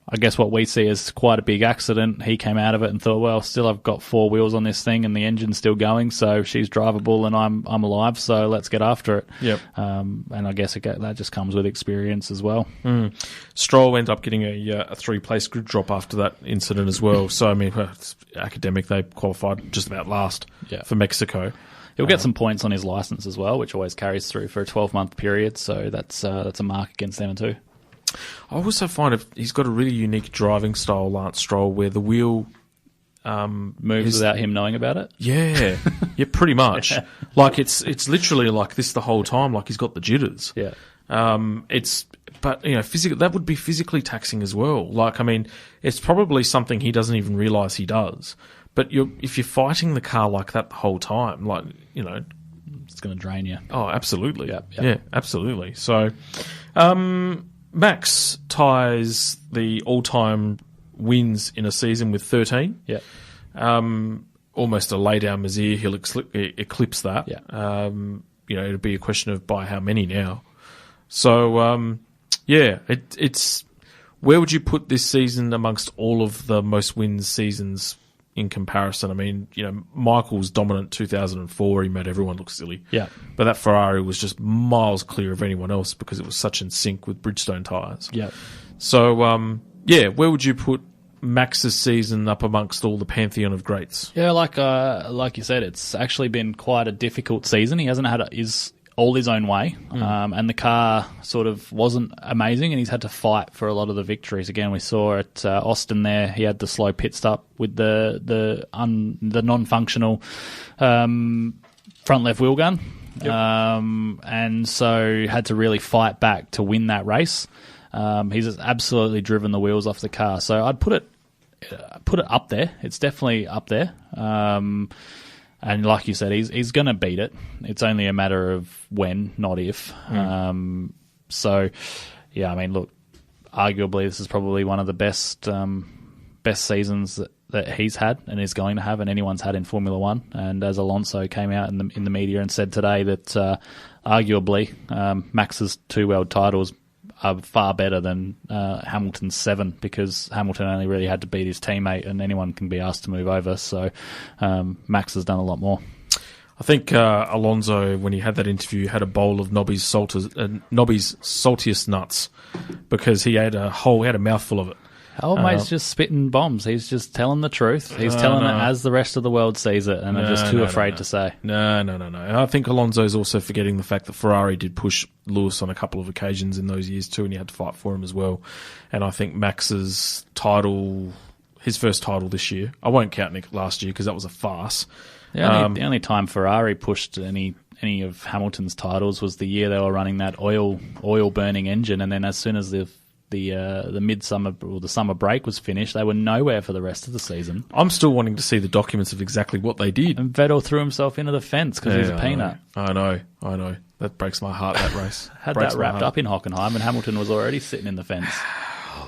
I guess what we see as quite a big accident. He came out of it and thought, well, still I've got 4 wheels on this thing and the engine's still going, so she's drivable and I'm alive, so let's get after it. Yep. And I guess that just comes with experience as well. Stroll ended up getting a 3-place grid drop after that incident as well. So, I mean, it's academic. They qualified just about last for Mexico. He'll get some points on his licence as well, which always carries through for a 12-month period, so that's a mark against them too. I also find he's got a really unique driving style, Lance Stroll, where the wheel moves without him knowing about it. Yeah, pretty much. Like it's literally like this the whole time. Like he's got the jitters. Yeah. But physical, that would be physically taxing as well. Like, I mean, it's probably something he doesn't even realise he does. But if you're fighting the car like that the whole time, like it's going to drain you. Oh, absolutely. Yep. Yeah, absolutely. So. Max ties the all-time wins in a season with 13. Yeah. Almost a lay-down Mazir. He'll eclipse that. Yeah. It'll be a question of by how many now. So, it's where would you put this season amongst all of the most wins seasons in comparison? I mean, Michael's dominant 2004. He made everyone look silly. Yeah. But that Ferrari was just miles clear of anyone else because it was such in sync with Bridgestone tyres. Yeah. So, where would you put Max's season up amongst all the pantheon of greats? Yeah, like you said, it's actually been quite a difficult season. He hasn't had all his own way, and the car sort of wasn't amazing, and he's had to fight for a lot of the victories. Again, we saw at Austin there, he had the slow pit stop with the non-functional front left wheel gun, and so had to really fight back to win that race. He's absolutely driven the wheels off the car, so I'd put it up there. It's definitely up there. And like you said, he's going to beat it. It's only a matter of when, not if. So, yeah, I mean, look, arguably this is probably one of the best seasons that he's had and is going to have and anyone's had in Formula One. And as Alonso came out in the media and said today that arguably Max's 2 world titles are far better than Hamilton's 7 because Hamilton only really had to beat his teammate and anyone can be asked to move over. So Max has done a lot more. I think Alonso, when he had that interview, had a bowl of Nobby's saltiest nuts because he had a mouthful of it. Old mate's just spitting bombs. He's just telling the truth. He's telling it as the rest of the world sees it, and are just too afraid to say. No. I think Alonso's also forgetting the fact that Ferrari did push Lewis on a couple of occasions in those years too, and he had to fight for him as well. And I think Max's title, his first title this year, I won't count Nick last year because that was a farce. The only time Ferrari pushed any of Hamilton's titles was the year they were running that oil burning engine, and then as soon as the midsummer or the summer break was finished, they were nowhere for the rest of the season. I'm still wanting to see the documents of exactly what they did. And Vettel threw himself into the fence because he's a peanut. I know. That breaks my heart, that race. Had that wrapped up in Hockenheim and Hamilton was already sitting in the fence.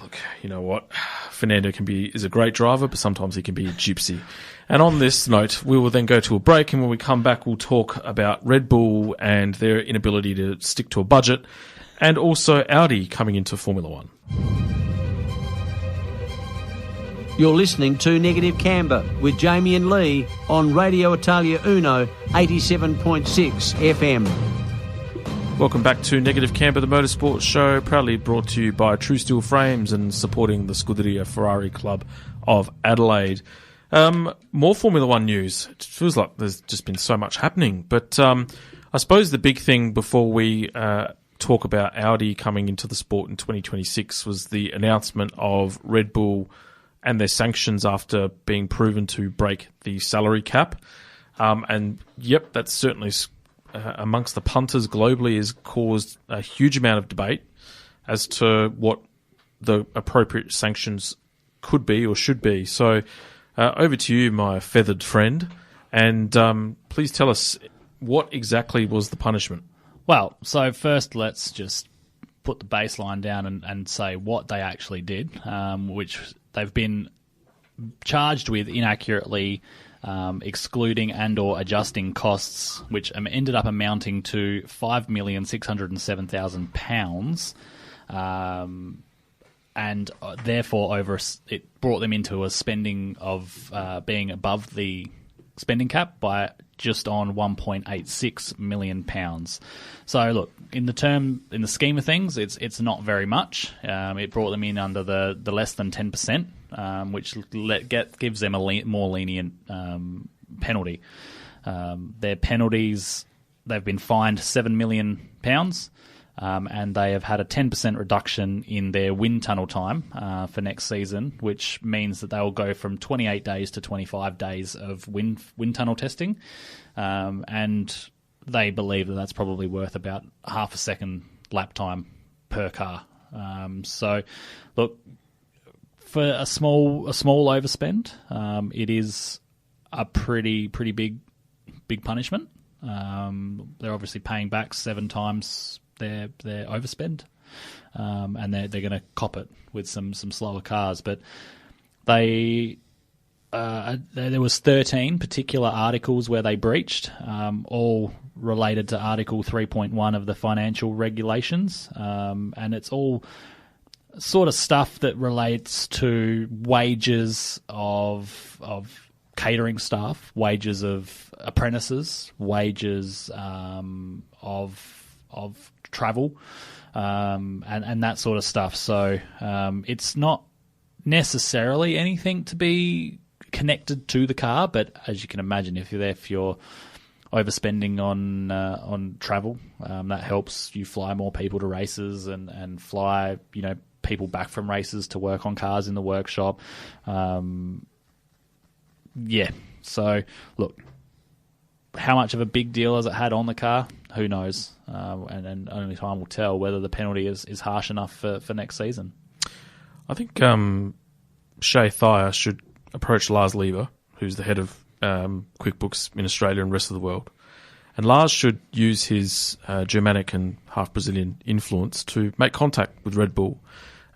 Look, you know what? Fernando is a great driver, but sometimes he can be a gypsy. And on this note, we will then go to a break, and when we come back, we'll talk about Red Bull and their inability to stick to a budget, and also Audi coming into Formula One. You're listening to Negative Camber with Jamie and Lee on Radio Italia Uno 87.6 FM. Welcome back to Negative Camber, the motorsports show, proudly brought to you by True Steel Frames and supporting the Scuderia Ferrari Club of Adelaide. More Formula One news. It feels like there's just been so much happening, but I suppose the big thing before we talk about Audi coming into the sport in 2026 was the announcement of Red Bull and their sanctions after being proven to break the salary cap. And yep, that's certainly amongst the punters globally has caused a huge amount of debate as to what the appropriate sanctions could be or should be. So over to you, my feathered friend, and please tell us what exactly was the punishment. Well, so first let's just put the baseline down and say what they actually did, which they've been charged with inaccurately excluding and or adjusting costs, which ended up amounting to £5,607,000 and therefore it brought them into a spending of being above the spending cap by just on £1.86 million. So look, in the scheme of things, it's not very much. It brought them in under the less than 10%, which gives them a more lenient penalty. Their penalties, they've been fined £7 million, and they have had a 10% reduction in their wind tunnel time for next season, which means that they will go from 28 days to 25 days of wind tunnel testing, and they believe that that's probably worth about half a second lap time per car. So, look, for a small overspend, it is a pretty big punishment. They're obviously paying back 7 times their overspend, and they're going to cop it with some slower cars. But there was 13 particular articles where they breached, all related to Article 3.1 of the financial regulations, and it's all sort of stuff that relates to wages of catering staff, wages of apprentices, wages of travel, and that sort of stuff. So it's not necessarily anything to be connected to the car, but as you can imagine, if you're overspending on travel, that helps you fly more people to races and fly people back from races to work on cars in the workshop. Yeah. So look, how much of a big deal has it had on the car? Who knows? And only time will tell whether the penalty is harsh enough for next season. I think Shea Thayer should approach Lars Lever, who's the head of QuickBooks in Australia and rest of the world. And Lars should use his Germanic and half Brazilian influence to make contact with Red Bull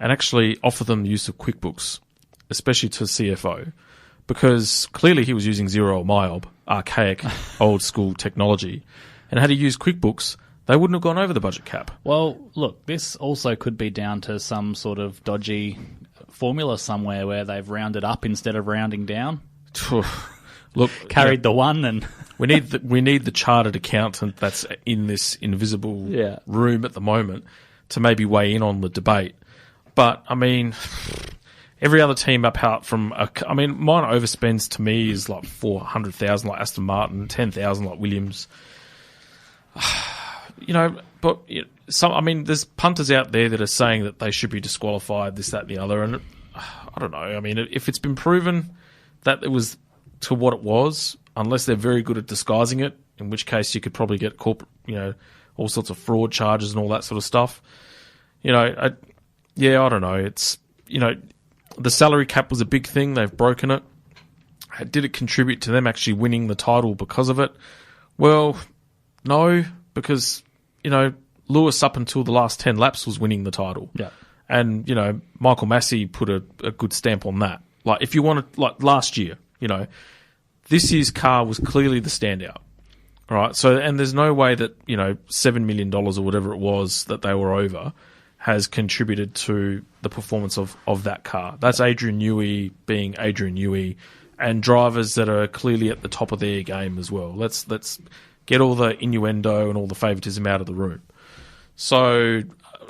and actually offer them the use of QuickBooks, especially to CFO, because clearly he was using Xero or MYOB, archaic, old-school technology. And had he used QuickBooks, they wouldn't have gone over the budget cap. Well, look, this also could be down to some sort of dodgy formula somewhere where they've rounded up instead of rounding down. Look, carried the one, and we need the chartered accountant that's in this invisible room at the moment to maybe weigh in on the debate. But I mean, every other team apart from mine overspends to me is like 400,000 like Aston Martin, 10,000 like Williams. But there's punters out there that are saying that they should be disqualified, this, that, and the other, and I don't know. I mean, if it's been proven that it was to what it was, unless they're very good at disguising it, in which case you could probably get corporate, all sorts of fraud charges and all that sort of stuff. I don't know. It's, the salary cap was a big thing. They've broken it. Did it contribute to them actually winning the title because of it? Well, no, because, Lewis up until the last 10 laps was winning the title. Yeah. And, Michael Massey put a good stamp on that. Like, if you wanted, like last year, this year's car was clearly the standout. All right. So, and there's no way that, $7 million or whatever it was that they were over has contributed to the performance of that car. That's Adrian Newey being Adrian Newey, and drivers that are clearly at the top of their game as well. Let's get all the innuendo and all the favouritism out of the room. So,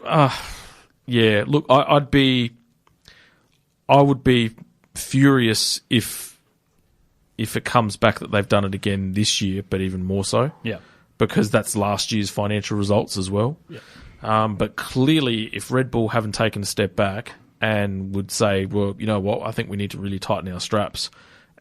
look, I would be furious if it comes back that they've done it again this year, but even more so. Yeah. Because that's last year's financial results as well. Yeah. But clearly, if Red Bull haven't taken a step back and would say, well, you know what, I think we need to really tighten our straps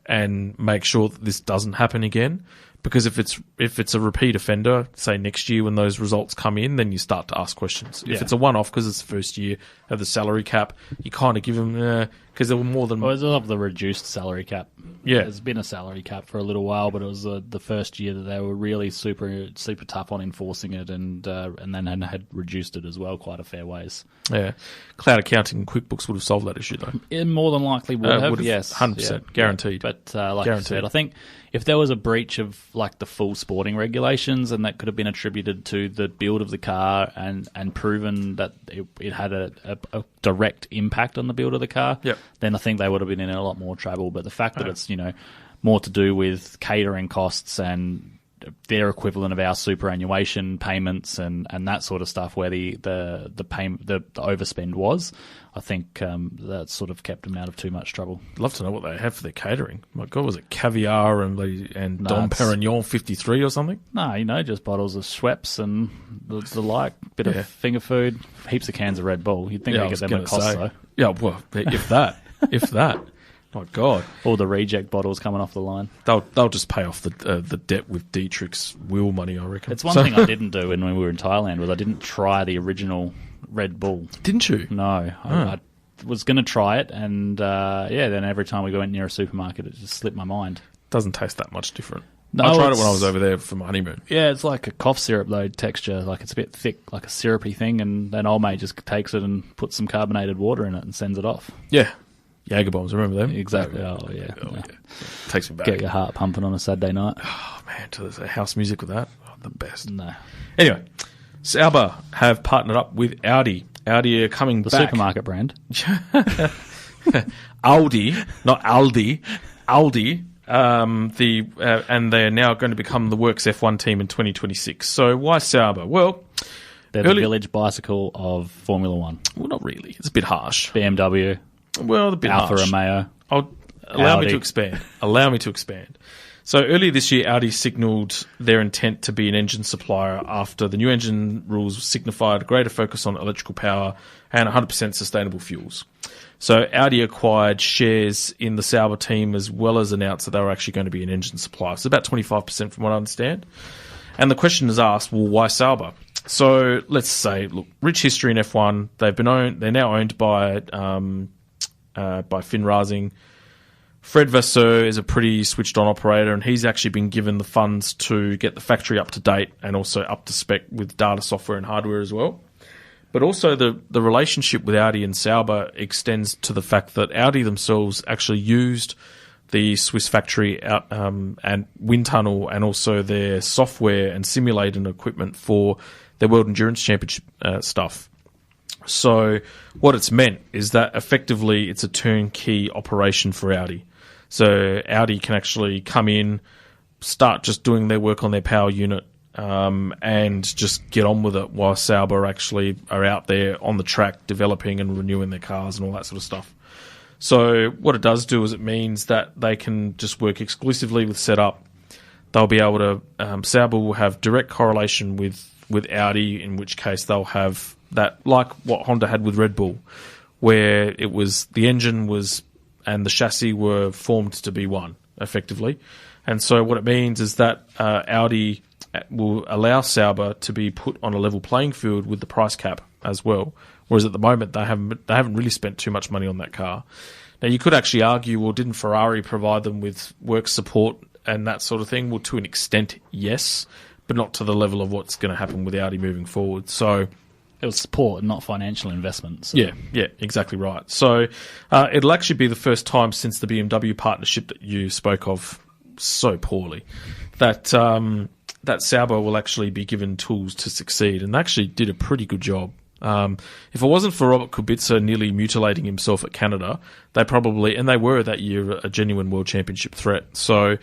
and make sure that this doesn't happen again. Because if it's a repeat offender, say next year when those results come in, then you start to ask questions. Yeah. If it's a one-off because it's the first year of the salary cap, you kind of give them, because there were more than... Well, it was of the reduced salary cap. Yeah. There's been a salary cap for a little while, but it was the first year that they were really super tough on enforcing it, and then had reduced it as well quite a fair ways. Yeah. Cloud accounting and QuickBooks would have solved that issue, though. It more than likely would have, yes. 100%, guaranteed. But like I said, I think if there was a breach of like the full sporting regulations, and that could have been attributed to the build of the car and proven that it had a direct impact on the build of the car, then I think they would have been in a lot more trouble. But the fact that it's more to do with catering costs and their equivalent of our superannuation payments and that sort of stuff, where the overspend was, I think that sort of kept them out of too much trouble. I'd love to know what they have for their catering. My God, was it caviar and Dom Perignon 53 or something? No, just bottles of Schweppes and the like, bit of finger food, heaps of cans of Red Bull. You'd think they get them at cost, though. Yeah, well, if that. My God. All the reject bottles coming off the line. They'll just pay off the debt with Dietrich's wheel money, I reckon. It's one thing I didn't do when we were in Thailand, was I didn't try the original Red Bull. Didn't you? No. I was going to try it, and then every time we went near a supermarket, it just slipped my mind. Doesn't taste that much different. No, I tried it when I was over there for my honeymoon. Yeah, it's like a cough syrup, though, texture. Like, it's a bit thick, like a syrupy thing, and then old mate just takes it and puts some carbonated water in it and sends it off. Yeah. Jaeger bombs, remember them? Exactly. Oh, yeah. Takes me back. Get your heart pumping on a Saturday night. Oh, man, to the house music with that. Oh, the best. No. Anyway, Sauber have partnered up with Audi. Audi are coming back. The supermarket brand. Audi, not Aldi. Aldi. And they're now going to become the Works F1 team in 2026. So why Sauber? Well, they're the village bicycle of Formula One. Well, not really. It's a bit harsh. BMW. Well, a bit Alfa harsh. Romeo. Allow me to expand. So earlier this year, Audi signalled their intent to be an engine supplier after the new engine rules signified a greater focus on electrical power and 100% sustainable fuels. So Audi acquired shares in the Sauber team, as well as announced that they were actually going to be an engine supplier. So about 25% from what I understand. And the question is asked, well, why Sauber? So let's say, look, rich history in F1. They're now owned by Finn Rasing. Fred Vasseur is a pretty switched-on operator, and he's actually been given the funds to get the factory up to date and also up to spec with data software and hardware as well. But also the relationship with Audi and Sauber extends to the fact that Audi themselves actually used the Swiss factory out and wind tunnel and also their software and simulator and equipment for their World Endurance Championship stuff. So what it's meant is that effectively it's a turnkey operation for Audi. So Audi can actually come in, start just doing their work on their power unit, and just get on with it, while Sauber actually are out there on the track developing and renewing their cars and all that sort of stuff. So what it does do is it means that they can just work exclusively with setup. They'll be able to, Sauber will have direct correlation with Audi, in which case they'll have that, like what Honda had with Red Bull, where it was the engine was and the chassis were formed to be one, effectively. And so what it means is that Audi will allow Sauber to be put on a level playing field with the price cap as well, whereas at the moment they haven't really spent too much money on that car. Now you could actually argue, well, didn't Ferrari provide them with work support and that sort of thing? Well, to an extent, yes, but not to the level of what's going to happen with Audi moving forward. So it was support, not financial investment. So. Yeah, exactly right. So it'll actually be the first time since the BMW partnership that you spoke of so poorly that that Sauber will actually be given tools to succeed, and they actually did a pretty good job. If it wasn't for Robert Kubica nearly mutilating himself at Canada, they were that year a genuine world championship threat. So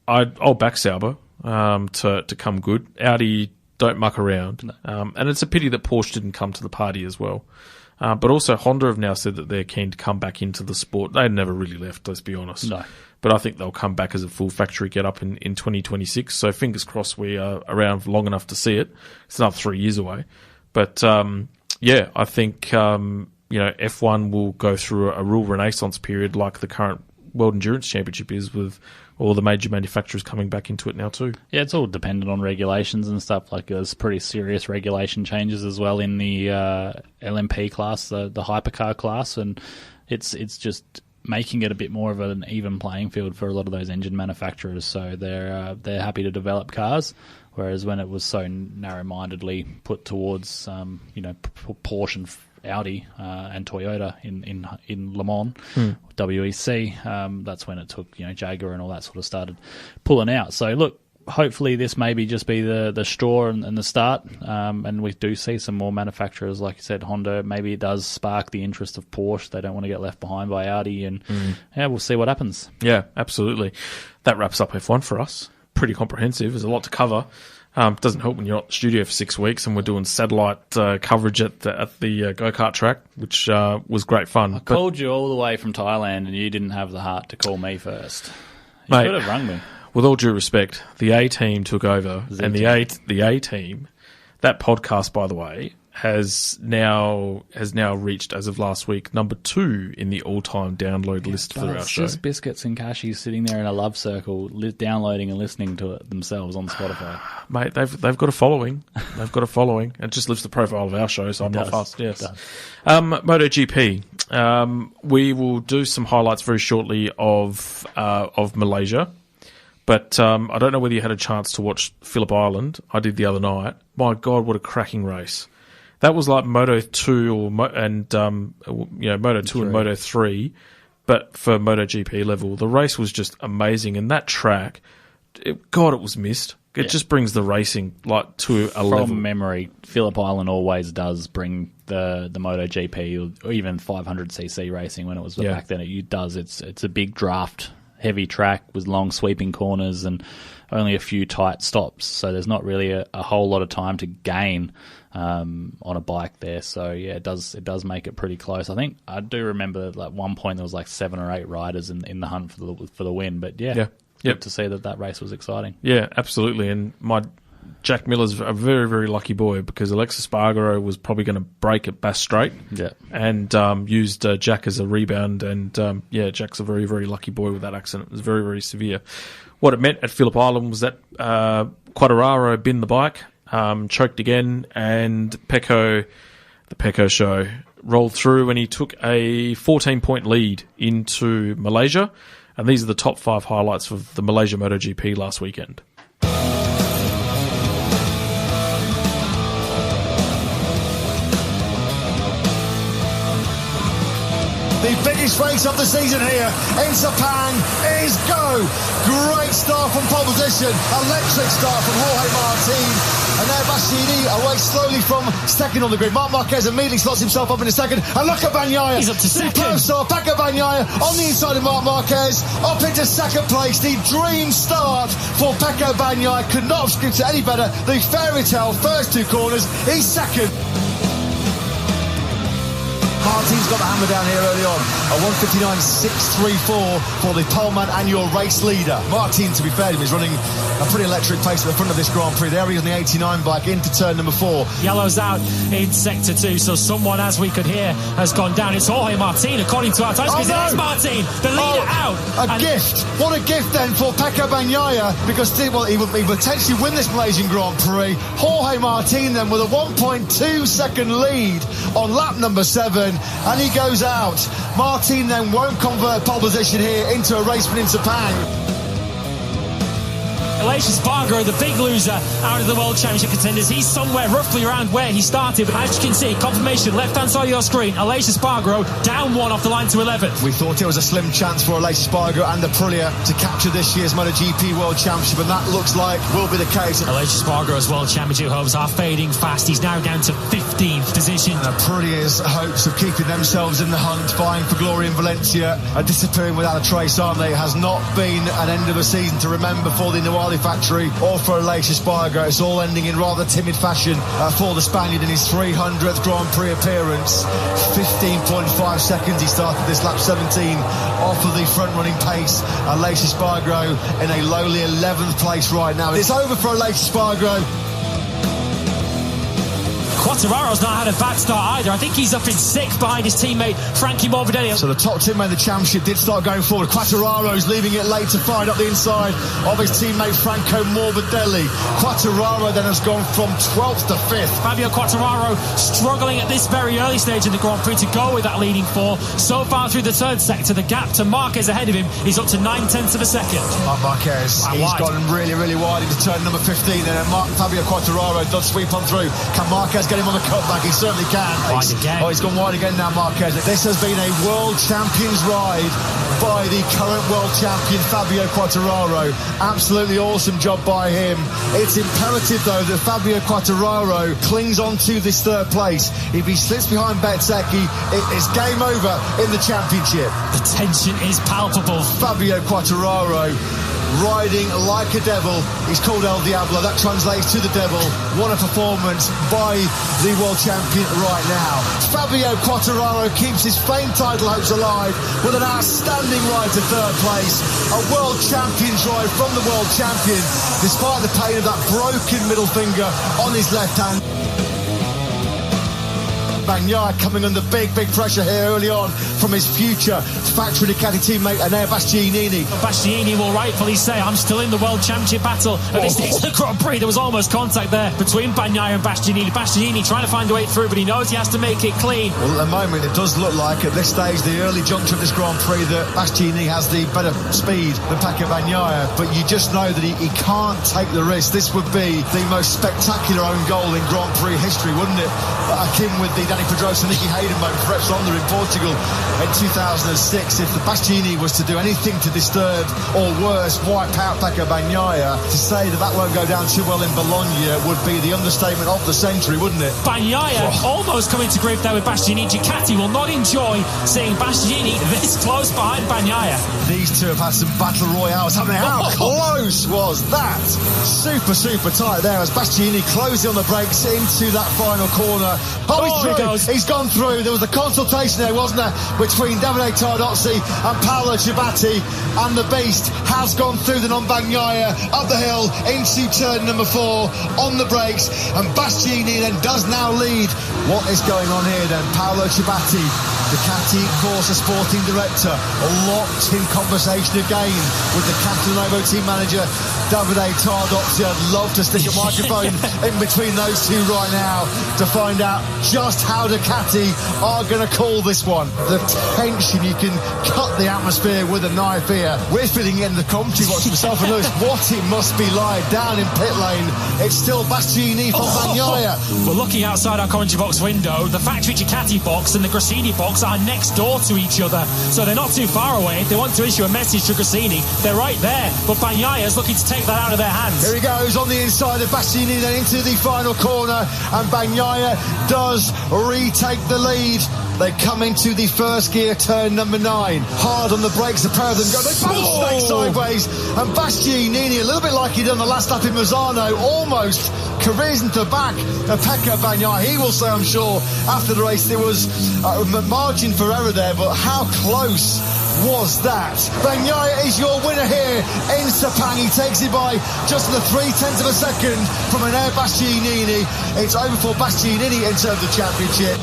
I'll back Sauber to come good. Audi don't muck around. And it's a pity that Porsche didn't come to the party as well. But also Honda have now said that they're keen to come back into the sport. They never really left, let's be honest. No. But I think they'll come back as a full factory get-up in 2026. So fingers crossed we are around for long enough to see it. It's another 3 years away. But, I think, F1 will go through a real renaissance period like the current World Endurance Championship is, with all the major manufacturers coming back into it now too. Yeah, it's all dependent on regulations and stuff. Like, there's pretty serious regulation changes as well in the LMP class, the hypercar class, and it's just making it a bit more of an even playing field for a lot of those engine manufacturers. So they're happy to develop cars, whereas when it was so narrow-mindedly put towards Porsche and Audi and Toyota in Le Mans, WEC, that's when it took Jaguar and all that sort of started pulling out. So look, hopefully this maybe just be the straw and the start, and we do see some more manufacturers, like you said, Honda. Maybe it does spark the interest of Porsche. They don't want to get left behind by Audi, and we'll see what happens. Yeah, absolutely. That wraps up F1 for us. Pretty comprehensive. There's a lot to cover. Doesn't help when you're not in the studio for 6 weeks and we're doing satellite coverage at the go-kart track, which was great fun. I called you all the way from Thailand and you didn't have the heart to call me first. You Mate, could have rung me. With all due respect, the A team took over, and the A team, that podcast, by the way, has now reached, as of last week, number 2 in the all-time download list for our show. It's just Biscuits and Cashies sitting there in a love circle, downloading and listening to it themselves on Spotify. Mate, they've got a following. They've got a following. It just lifts the profile of our show, so I'm not fussed. Yes. MotoGP. We will do some highlights very shortly of Malaysia. But I don't know whether you had a chance to watch Phillip Island. I did the other night. My God, what a cracking race! That was like Moto 2 Moto 2 and Moto 3, but for MotoGP level. The race was just amazing, and that track, it was missed. It just brings the racing to a level. From memory, Phillip Island always does bring the MotoGP or even 500cc racing when it was back then. It does. It's a big draft, heavy track with long sweeping corners and only a few tight stops. So there's not really a whole lot of time to gain on a bike there. So yeah, it does make it pretty close. I think I do remember at one point there was 7 or 8 riders in the hunt for the win. But good to see that race was exciting. Yeah, absolutely. And Jack Miller's a very, very lucky boy, because Alexis Spargaro was probably going to break at Bass Strait and used Jack as a rebound. And Jack's a very, very lucky boy with that accident. It was very, very severe. What it meant at Phillip Island was that Quartararo binned the bike, choked again, and the Pecco show, rolled through, and he took a 14-point lead into Malaysia. And these are the top 5 highlights of the Malaysia MotoGP last weekend. The biggest race of the season here in Sepang is go. Great start from pole position. Electric start from Jorge Martin. And now Bastianini away slowly from second on the grid. Marc Marquez immediately slots himself up in a second. And look at Bagnaia. He's up to second. Pecco Bagnaia on the inside of Marc Marquez. Up into second place. The dream start for Pecco Bagnaia. Could not have scripted any better. The fairy tale first 2 corners. He's second. Martin's got the hammer down here early on. A 1:59.634 for the poleman and your race leader. Martin, to be fair to him, is running a pretty electric pace at the front of this Grand Prix. There he is on the 89 bike into turn number 4. Yellow's out in sector 2, so someone, as we could hear, has gone down. It's Jorge Martin, according to our time. There's Martin, the leader out. A gift. What a gift then for Pecco Bagnaia, because he would potentially win this Malaysian Grand Prix. Jorge Martin then with a 1.2 second lead on lap number 7. And he goes out. Martin then won't convert pole position here into a race win in Sepang. Aleix Espargaro, the big loser out of the World Championship contenders. He's somewhere roughly around where he started. But as you can see, confirmation, left-hand side of your screen, Aleix Espargaro down 1 off the line to 11th. We thought it was a slim chance for Aleix Espargaro and the Aprilia to capture this year's MotoGP World Championship, and that looks like will be the case. Aleix Espargaro's World Championship hopes are fading fast. He's now down to 15th position. And Aprilia's hopes of keeping themselves in the hunt, vying for glory in Valencia, are disappearing without a trace, aren't they? It has not been an end of a season to remember for the Nuwali factory or for Aleix Espargaro. It's all ending in rather timid fashion for the Spaniard in his 300th Grand Prix appearance. 15.5 seconds he started this lap 17 off of the front-running pace. Aleix Espargaro in a lowly 11th place right now. It's over for Aleix Espargaro. Quartararo's not had a bad start either. I think he's up in 6th behind his teammate Frankie Morbidelli. So the top teammate in the championship did start going forward. Quartararo's leaving it late to find up the inside of his teammate Franco Morbidelli. Quartararo then has gone from 12th to 5th. Fabio Quartararo struggling at this very early stage in the Grand Prix to go with that leading 4. So far through the third sector, the gap to Marquez ahead of him is up to 9/10 of a second. Marquez, he's gone really, really wide into turn number 15, and Fabio Quartararo does sweep on through. Can Marquez get him on the cutback? He certainly can. Wide again. He's gone wide again now, Marquez. This has been a world champion's ride by the current world champion Fabio Quartararo. Absolutely awesome job by him. It's imperative though that Fabio Quartararo clings on to this third place. If he slips behind Bezzecchi, it's game over in the championship. The tension is palpable. Fabio Quartararo riding like a devil. He's called El Diablo. That translates to the devil. What a performance by the world champion right now. Fabio Quartararo keeps his famed title hopes alive with an outstanding ride to third place. A world champion's ride from the world champion, despite the pain of that broken middle finger on his left hand. Bagnaia coming under big pressure here early on from his future factory Ducati teammate Enea Bastianini. Bastianini will rightfully say, I'm still in the World Championship battle. At this stage of the Grand Prix, there was almost contact there between Bagnaia and Bastianini. Bastianini trying to find a way through, but he knows he has to make it clean. Well, at the moment, it does look like at this stage, the early juncture of this Grand Prix, that Bastianini has the better speed than Pecco Bagnaia, but you just know that he can't take the risk. This would be the most spectacular own goal in Grand Prix history, wouldn't it? Akin with the Dani Pedrosa and Nicky Hayden moment for Epsilon in Portugal in 2006. If the Bastianini was to do anything to disturb or worse, wipe out Pecco Bagnaia, to say that won't go down too well in Bologna would be the understatement of the century, wouldn't it? Bagnaia almost coming to grief there with Bastianini. Ducati will not enjoy seeing Bastianini this close behind Bagnaia. These two have had some battle royales, haven't they? How close was that? Super tight there as Bastianini closing on the brakes into that final corner. He's through. He's gone through. There was a consultation there, wasn't there, between Davide Tardozzi and Paolo Ciabatti, and the beast has gone through the non-Bagnaia up the hill into turn number 4 on the brakes, and Bastianini then does now lead. What is going on here then? Paolo Ciabatti, Ducati Corsa sporting director, locked in conversation again with the Castellanovo team manager Davide Tardozzi. I'd love to stick a microphone in between those two right now to find out just how Ducati are going to call this one. The tension, you can cut the atmosphere with a knife here. We're feeling in the commentary box myself and Lewis what it must be like down in pit lane. It's still Bastianini from Bagnaia. We're looking outside our commentary box window. The factory Ducati box and the Gresini box are next door to each other, so they're not too far away. If they want to issue a message to Gresini, they're right there, but Bagnaia's looking to take that out of their hands. Here he goes on the inside of Bastianini, then into the final corner, and Bagnaia does retake the lead. They come into the first gear, turn number 9. Hard on the brakes, the pair of them go. They both stay sideways. And Bastianini, a little bit like he done the last lap in Mazzano, almost careers into the back of Pecco Bagnaia. He will say, I'm sure, after the race, there was a margin for error there, but how close was that? Bagnaia is your winner here in Sepang. He takes it by just under 0.3 of a second from Enea Bastianini. It's over for Bastianini in terms of the championship.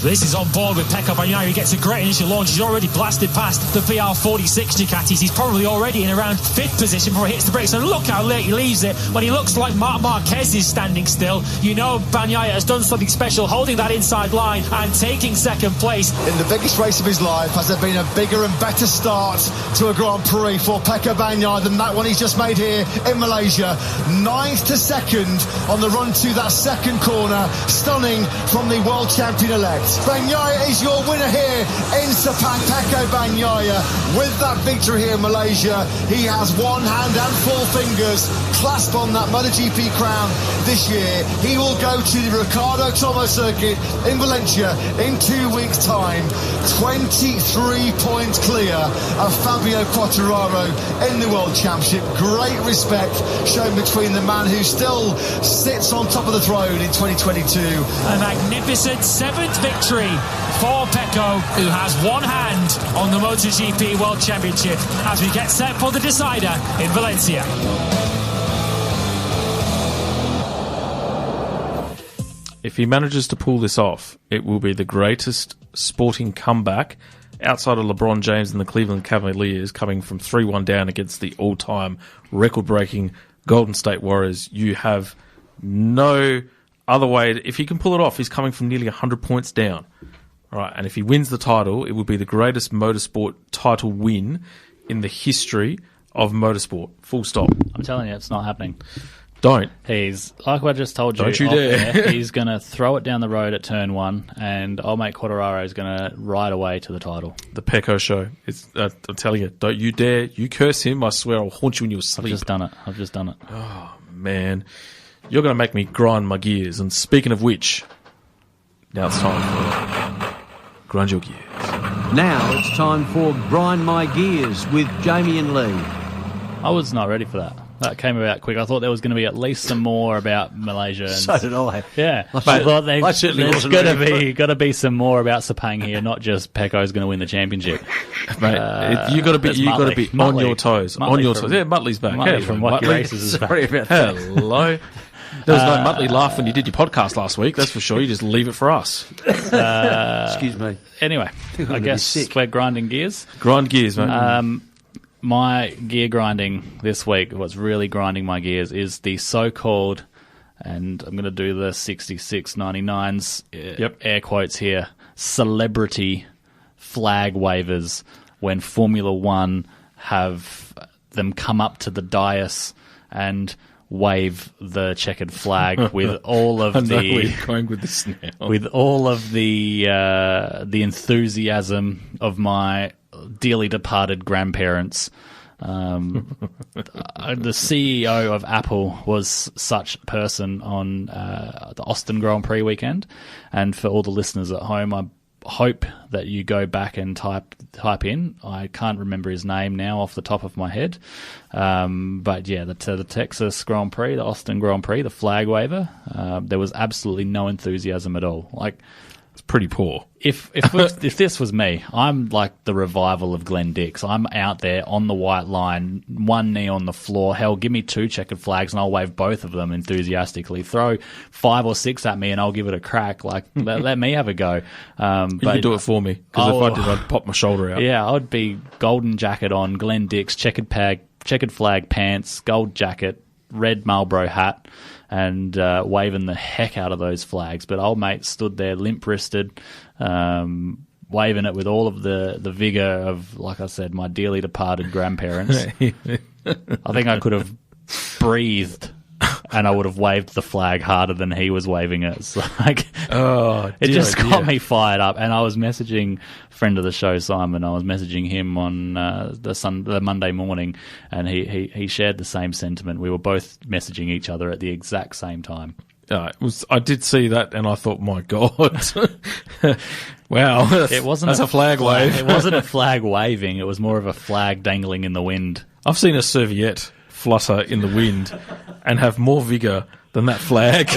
This is on board with Pecco Bagnaia. He gets a great initial launch. He's already blasted past the VR46 Ducatis. He's probably already in around 5th position before he hits the brakes. And look how late he leaves it. When he looks like Marc Marquez is standing still, you know Bagnaia has done something special, holding that inside line and taking second place. In the biggest race of his life, has there been a bigger and better start to a Grand Prix for Pecco Bagnaia than that one he's just made here in Malaysia? 9th to 2nd on the run to that second corner. Stunning from the world champion-elect. Bagnaia is your winner here in Sepang. Pecco Bagnaia with that victory here in Malaysia. He has one hand and 4 fingers clasped on that MotoGP crown this year. He will go to the Ricardo Tomo circuit in Valencia in 2 weeks' time. 23 points clear of Fabio Quartararo in the World Championship. Great respect shown between the man who still sits on top of the throne in 2022. A magnificent 7th victory for Pecco, who has one hand on the MotoGP World Championship as we get set for the decider in Valencia. If he manages to pull this off, it will be the greatest sporting comeback outside of LeBron James and the Cleveland Cavaliers, coming from 3-1 down against the all-time record-breaking Golden State Warriors. You have no other way. If he can pull it off, he's coming from nearly 100 points down. All right, and if he wins the title, it will be the greatest motorsport title win in the history of motorsport. Full stop. I'm telling you, it's not happening. Don't. He's, like I just told you, Don't you dare. there, he's going to throw it down the road at turn 1, and old mate Quartararo is going to ride away to the title. The Pecco show. It's, I'm telling you, don't you dare. You curse him, I swear I'll haunt you in your sleep. I've just done it. Oh, man. You're going to make me grind my gears. And speaking of which, now it's time for Grind Your Gears. Now it's time for Grind My Gears with Jamie and Lee. I was not ready for that. That came about quick. I thought there was going to be at least some more about Malaysia. And, So did I. Yeah. I thought certainly there's wasn't ready got to be some more about Sepang here, not just Pecco's going to win the championship. Mate, you got to be on your toes. On your toes. Yeah, Muttley's back. Muttley Yeah, from Wacky Races is back. Sorry about that. Hello. There was no Muttley laugh when you did your podcast last week, that's for sure. You just leave it for us. Excuse me. Anyway, I guess we're grinding gears. Grind gears, mate. My gear grinding this week, what's really grinding my gears, is the so-called, and I'm going to do the 66.99s, air quotes here, celebrity flag wavers when Formula One have them come up to the dais and wave the checkered flag with all of I know where the you're going with this now. with all of the enthusiasm of my dearly departed grandparents. The CEO of Apple was such a person on the Austin Grand Prix weekend, and for all the listeners at home, I hope that you go back and type in. I can't remember his name now off the top of my head, but yeah, the Texas Grand Prix, the Austin Grand Prix, the flag waver. There was absolutely no enthusiasm at all. Like, it's pretty poor. If this was me, I'm like the revival of Glenn Dix. I'm out there on the white line, one knee on the floor. Hell, give me 2 checkered flags and I'll wave both of them enthusiastically. Throw 5 or 6 at me and I'll give it a crack. Like, let me have a go. You can do it for me, because if I did, I'd pop my shoulder out. Yeah, I'd be golden jacket on, Glenn Dix, checkered flag pants, gold jacket, red Marlboro hat, and waving the heck out of those flags. But old mate stood there limp-wristed, waving it with all of the vigour of, like I said, my dearly departed grandparents. I think I could have breathed and I would have waved the flag harder than he was waving it. It's like, it just got me fired up. And I was messaging a friend of the show, Simon. I was messaging him on the Monday morning, and he shared the same sentiment. We were both messaging each other at the exact same time. I did see that, and I thought, my God. Wow. That's a flag wave. It wasn't a flag waving. It was more of a flag dangling in the wind. I've seen a serviette flutter in the wind and have more vigour than that flag.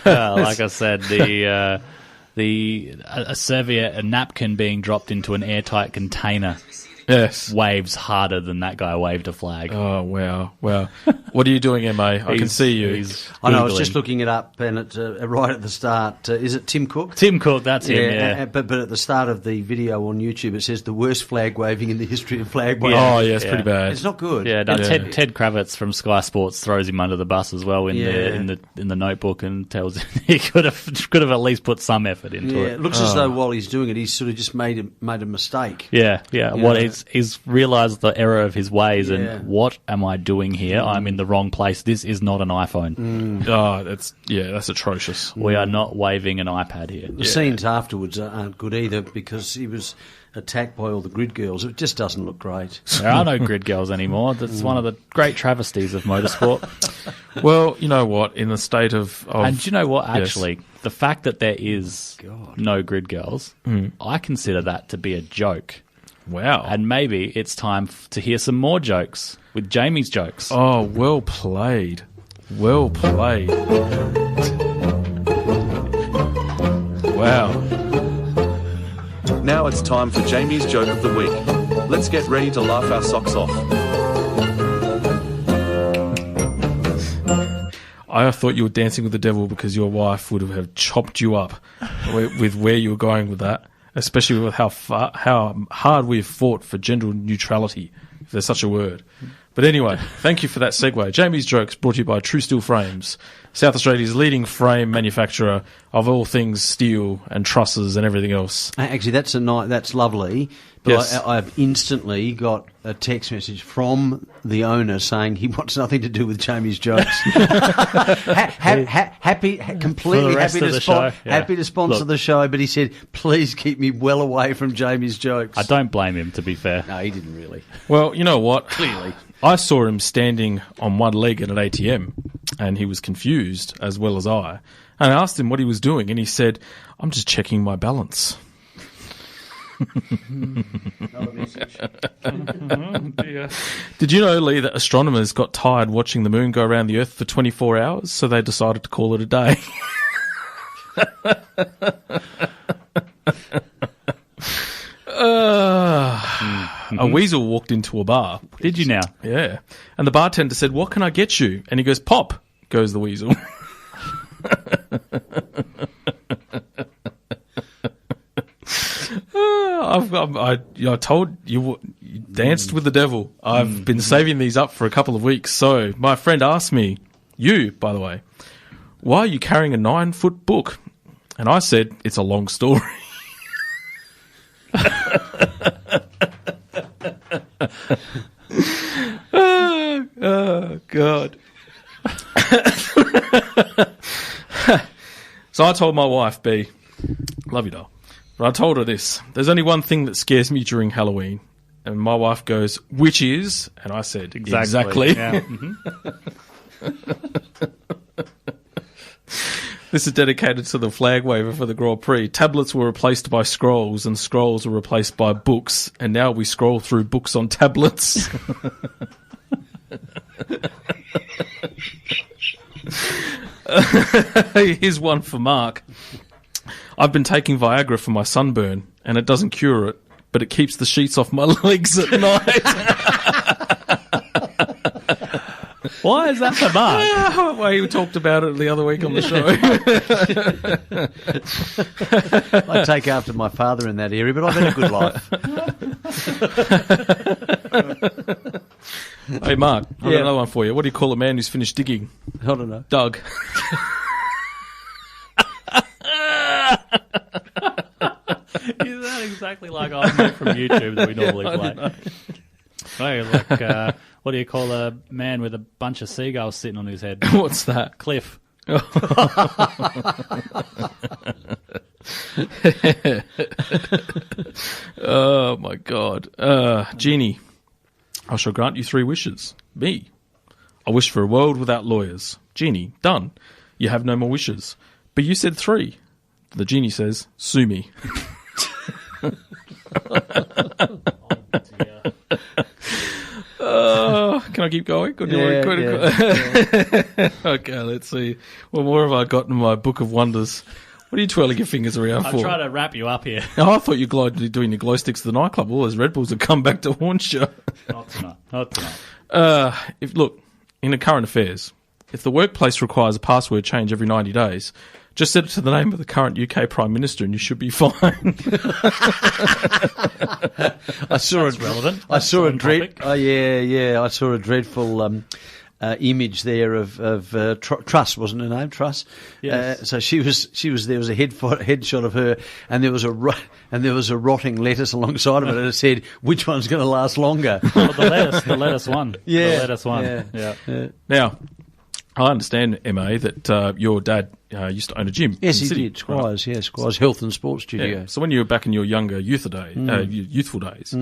Like I said, a serviette, a napkin being dropped into an airtight container, yes, waves harder than that guy waved a flag. Oh, wow. What are you doing, MA? I can see you. I know, I was just looking it up, and it's right at the start. Is it Tim Cook? Tim Cook, that's him, yeah. But at the start of the video on YouTube, it says the worst flag waving in the history of flag waving. Oh, yeah, it's pretty bad. It's not good. Yeah, Ted Kravitz from Sky Sports throws him under the bus as well in the notebook, and tells him he could have at least put some effort into it. It looks as though while he's doing it, he's sort of just made a mistake. Yeah. He's realised the error of his ways, and what am I doing here? I'm in the wrong place. This is not an iPhone. Oh, that's atrocious. We are not waving an iPad here. The scenes afterwards aren't good either, because he was attacked by all the grid girls. It just doesn't look great. There are no grid girls anymore. That's one of the great travesties of motorsport. Well, you know what? In the state of and do you know what? Actually, the fact that there is no grid girls, I consider that to be a joke. Wow. And maybe it's time to hear some more jokes with Jamie's jokes. Oh, well played. Well played. Wow. Now it's time for Jamie's joke of the week. Let's get ready to laugh our socks off. I thought you were dancing with the devil because your wife would have chopped you up with where you were going with that, especially with how hard we've fought for gender neutrality, if there's such a word. But anyway, thank you for that segue. Jamie's Jokes brought to you by True Steel Frames, South Australia's leading frame manufacturer of all things steel and trusses and everything else. Actually, that's lovely. But Yes. I've instantly got a text message from the owner saying he wants nothing to do with Jamie's Jokes. Completely happy to sponsor the show, but he said, please keep me well away from Jamie's Jokes. I don't blame him, to be fair. No, he didn't really. Well, you know what? Clearly. I saw him standing on one leg at an ATM, and he was confused, as well as I. And I asked him what he was doing, and he said, I'm just checking my balance. Did you know, Lee, that astronomers got tired watching the moon go around the Earth for 24 hours, so they decided to call it a day? A weasel walked into a bar. Did you now? Yeah. And the bartender said, what can I get you? And he goes, pop, goes the weasel. I told you, you danced with the devil. I've been saving these up for a couple of weeks. So my friend asked me, you, by the way, why are you carrying a 9-foot book? And I said, it's a long story. Oh, God. So I told my wife, B, love you, doll. But I told her this. There's only one thing that scares me during Halloween. And my wife goes, which is? And I said, exactly. Yeah. This is dedicated to the flag waver for the Grand Prix. Tablets were replaced by scrolls, and scrolls were replaced by books. And now we scroll through books on tablets. Here's one for Mark. I've been taking Viagra for my sunburn, and it doesn't cure it, but it keeps the sheets off my legs at night. Why is that for Mark? Well, he talked about it the other week on the show. I take after my father in that area, but I've had a good life. Hey, Mark, I've got another one for you. What do you call a man who's finished digging? I don't know. Doug. Is that exactly like I'm from YouTube that we normally play? Hey, like, what do you call a man with a bunch of seagulls sitting on his head? What's that? Cliff. Oh, my God. Genie, I shall grant you 3 wishes. Me, I wish for a world without lawyers. Genie, done. You have no more wishes. But you said 3. The genie says, sue me. Can I keep going? Okay, let's see. What more have I got in my book of wonders? What are you twirling your fingers around for? I'm trying to wrap you up here. Oh, I thought you were doing your glow sticks to the nightclub. All those Red Bulls have come back to haunt you. Not tonight. Not tonight. Look, in the current affairs, if the workplace requires a password change every 90 days, just set it to the name of the current UK Prime Minister and you should be fine. I saw That's relevant. I saw a topic. I saw a dreadful image there of Truss, wasn't her name? Truss. Yes. So she was. There was a headshot of her, and there was a rotting lettuce alongside of it, and it said, "Which one's going to last longer?" Well, the lettuce one. Yeah, the lettuce one. Yeah. Now, I understand, MA, that your dad used to own a gym. Yes, he Sydney, did. Squires, right? Squires Health and Sports Studio. Yeah. So when you were back in your younger youthful days,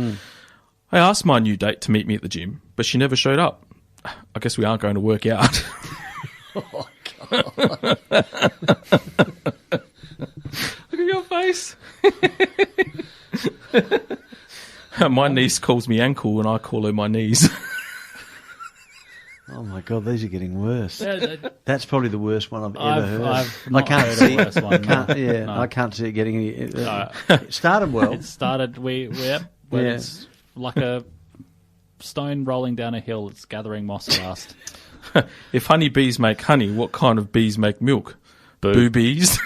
I asked my new date to meet me at the gym, but she never showed up. I guess we aren't going to work out. Oh, God. Look at your face. My niece calls me ankle and I call her my knees. Oh my God, these are getting worse. Yeah, that's probably the worst one I've ever heard. I've not heard a worse one. I can't see it getting any. It started well. It started. It's like a stone rolling down a hill. It's gathering moss fast. If honey bees make honey, what kind of bees make milk? Boobies.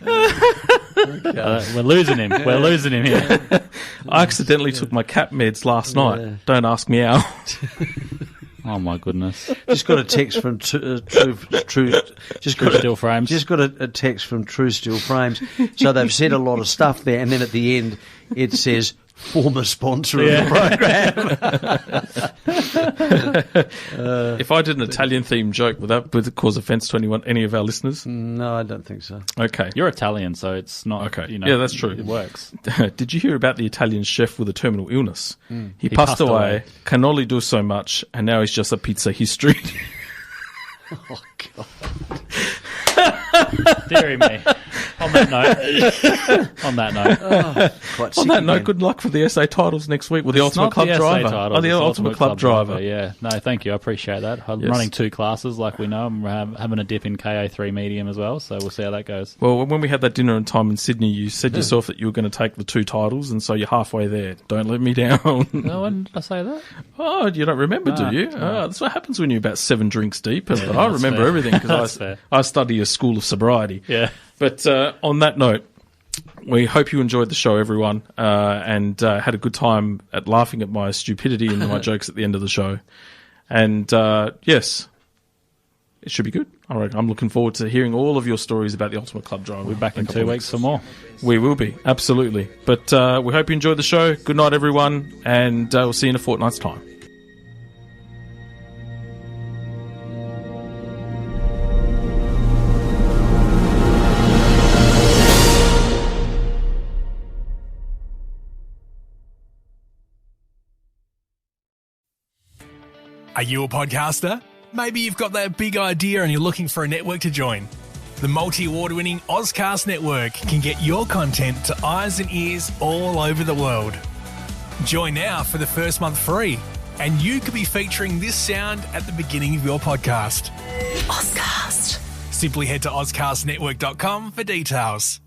We're losing him. We're losing him here. I accidentally took my cat meds last night. Don't ask me how. Oh my goodness! Just got a text from True Steel Frames. Just got a text from True Steel Frames. So they've said a lot of stuff there, and then at the end it says former sponsor of the program. If I did an Italian themed joke, would it cause offence to any of our listeners? No, I don't think so. Okay, you're Italian, so it's not. Okay, you know, yeah, that's true. It works. Did you hear about the Italian chef with a terminal illness? He passed away, can only do so much, and now he's just a pizza history. Oh God. Deary me. On that note, good luck for the SA titles next week with the Ultimate Club Driver. The Ultimate Club Driver. Yeah, no, thank you. I appreciate that. I'm running 2 classes, like we know. I'm having a dip in KO3 medium as well, so we'll see how that goes. Well, when we had that dinner in time in Sydney, you said yourself that you were going to take the 2 titles, and so you're halfway there. Don't let me down. No, when did I say that? Oh, you don't remember, do you? No. That's what happens when you're about 7 drinks deep. But I remember everything because I study a school of sobriety. Yeah. But on that note, we hope you enjoyed the show, everyone, and had a good time at laughing at my stupidity and my jokes at the end of the show. And yes, it should be good. I'm looking forward to hearing all of your stories about the Ultimate Club Driver. We'll be back in 2 weeks for more. We will be, absolutely. But we hope you enjoyed the show. Good night, everyone, and we'll see you in a fortnight's time. Are you a podcaster? Maybe you've got that big idea and you're looking for a network to join. The multi-award-winning Ozcast Network can get your content to eyes and ears all over the world. Join now for the first month free, and you could be featuring this sound at the beginning of your podcast. Ozcast. Simply head to ozcastnetwork.com for details.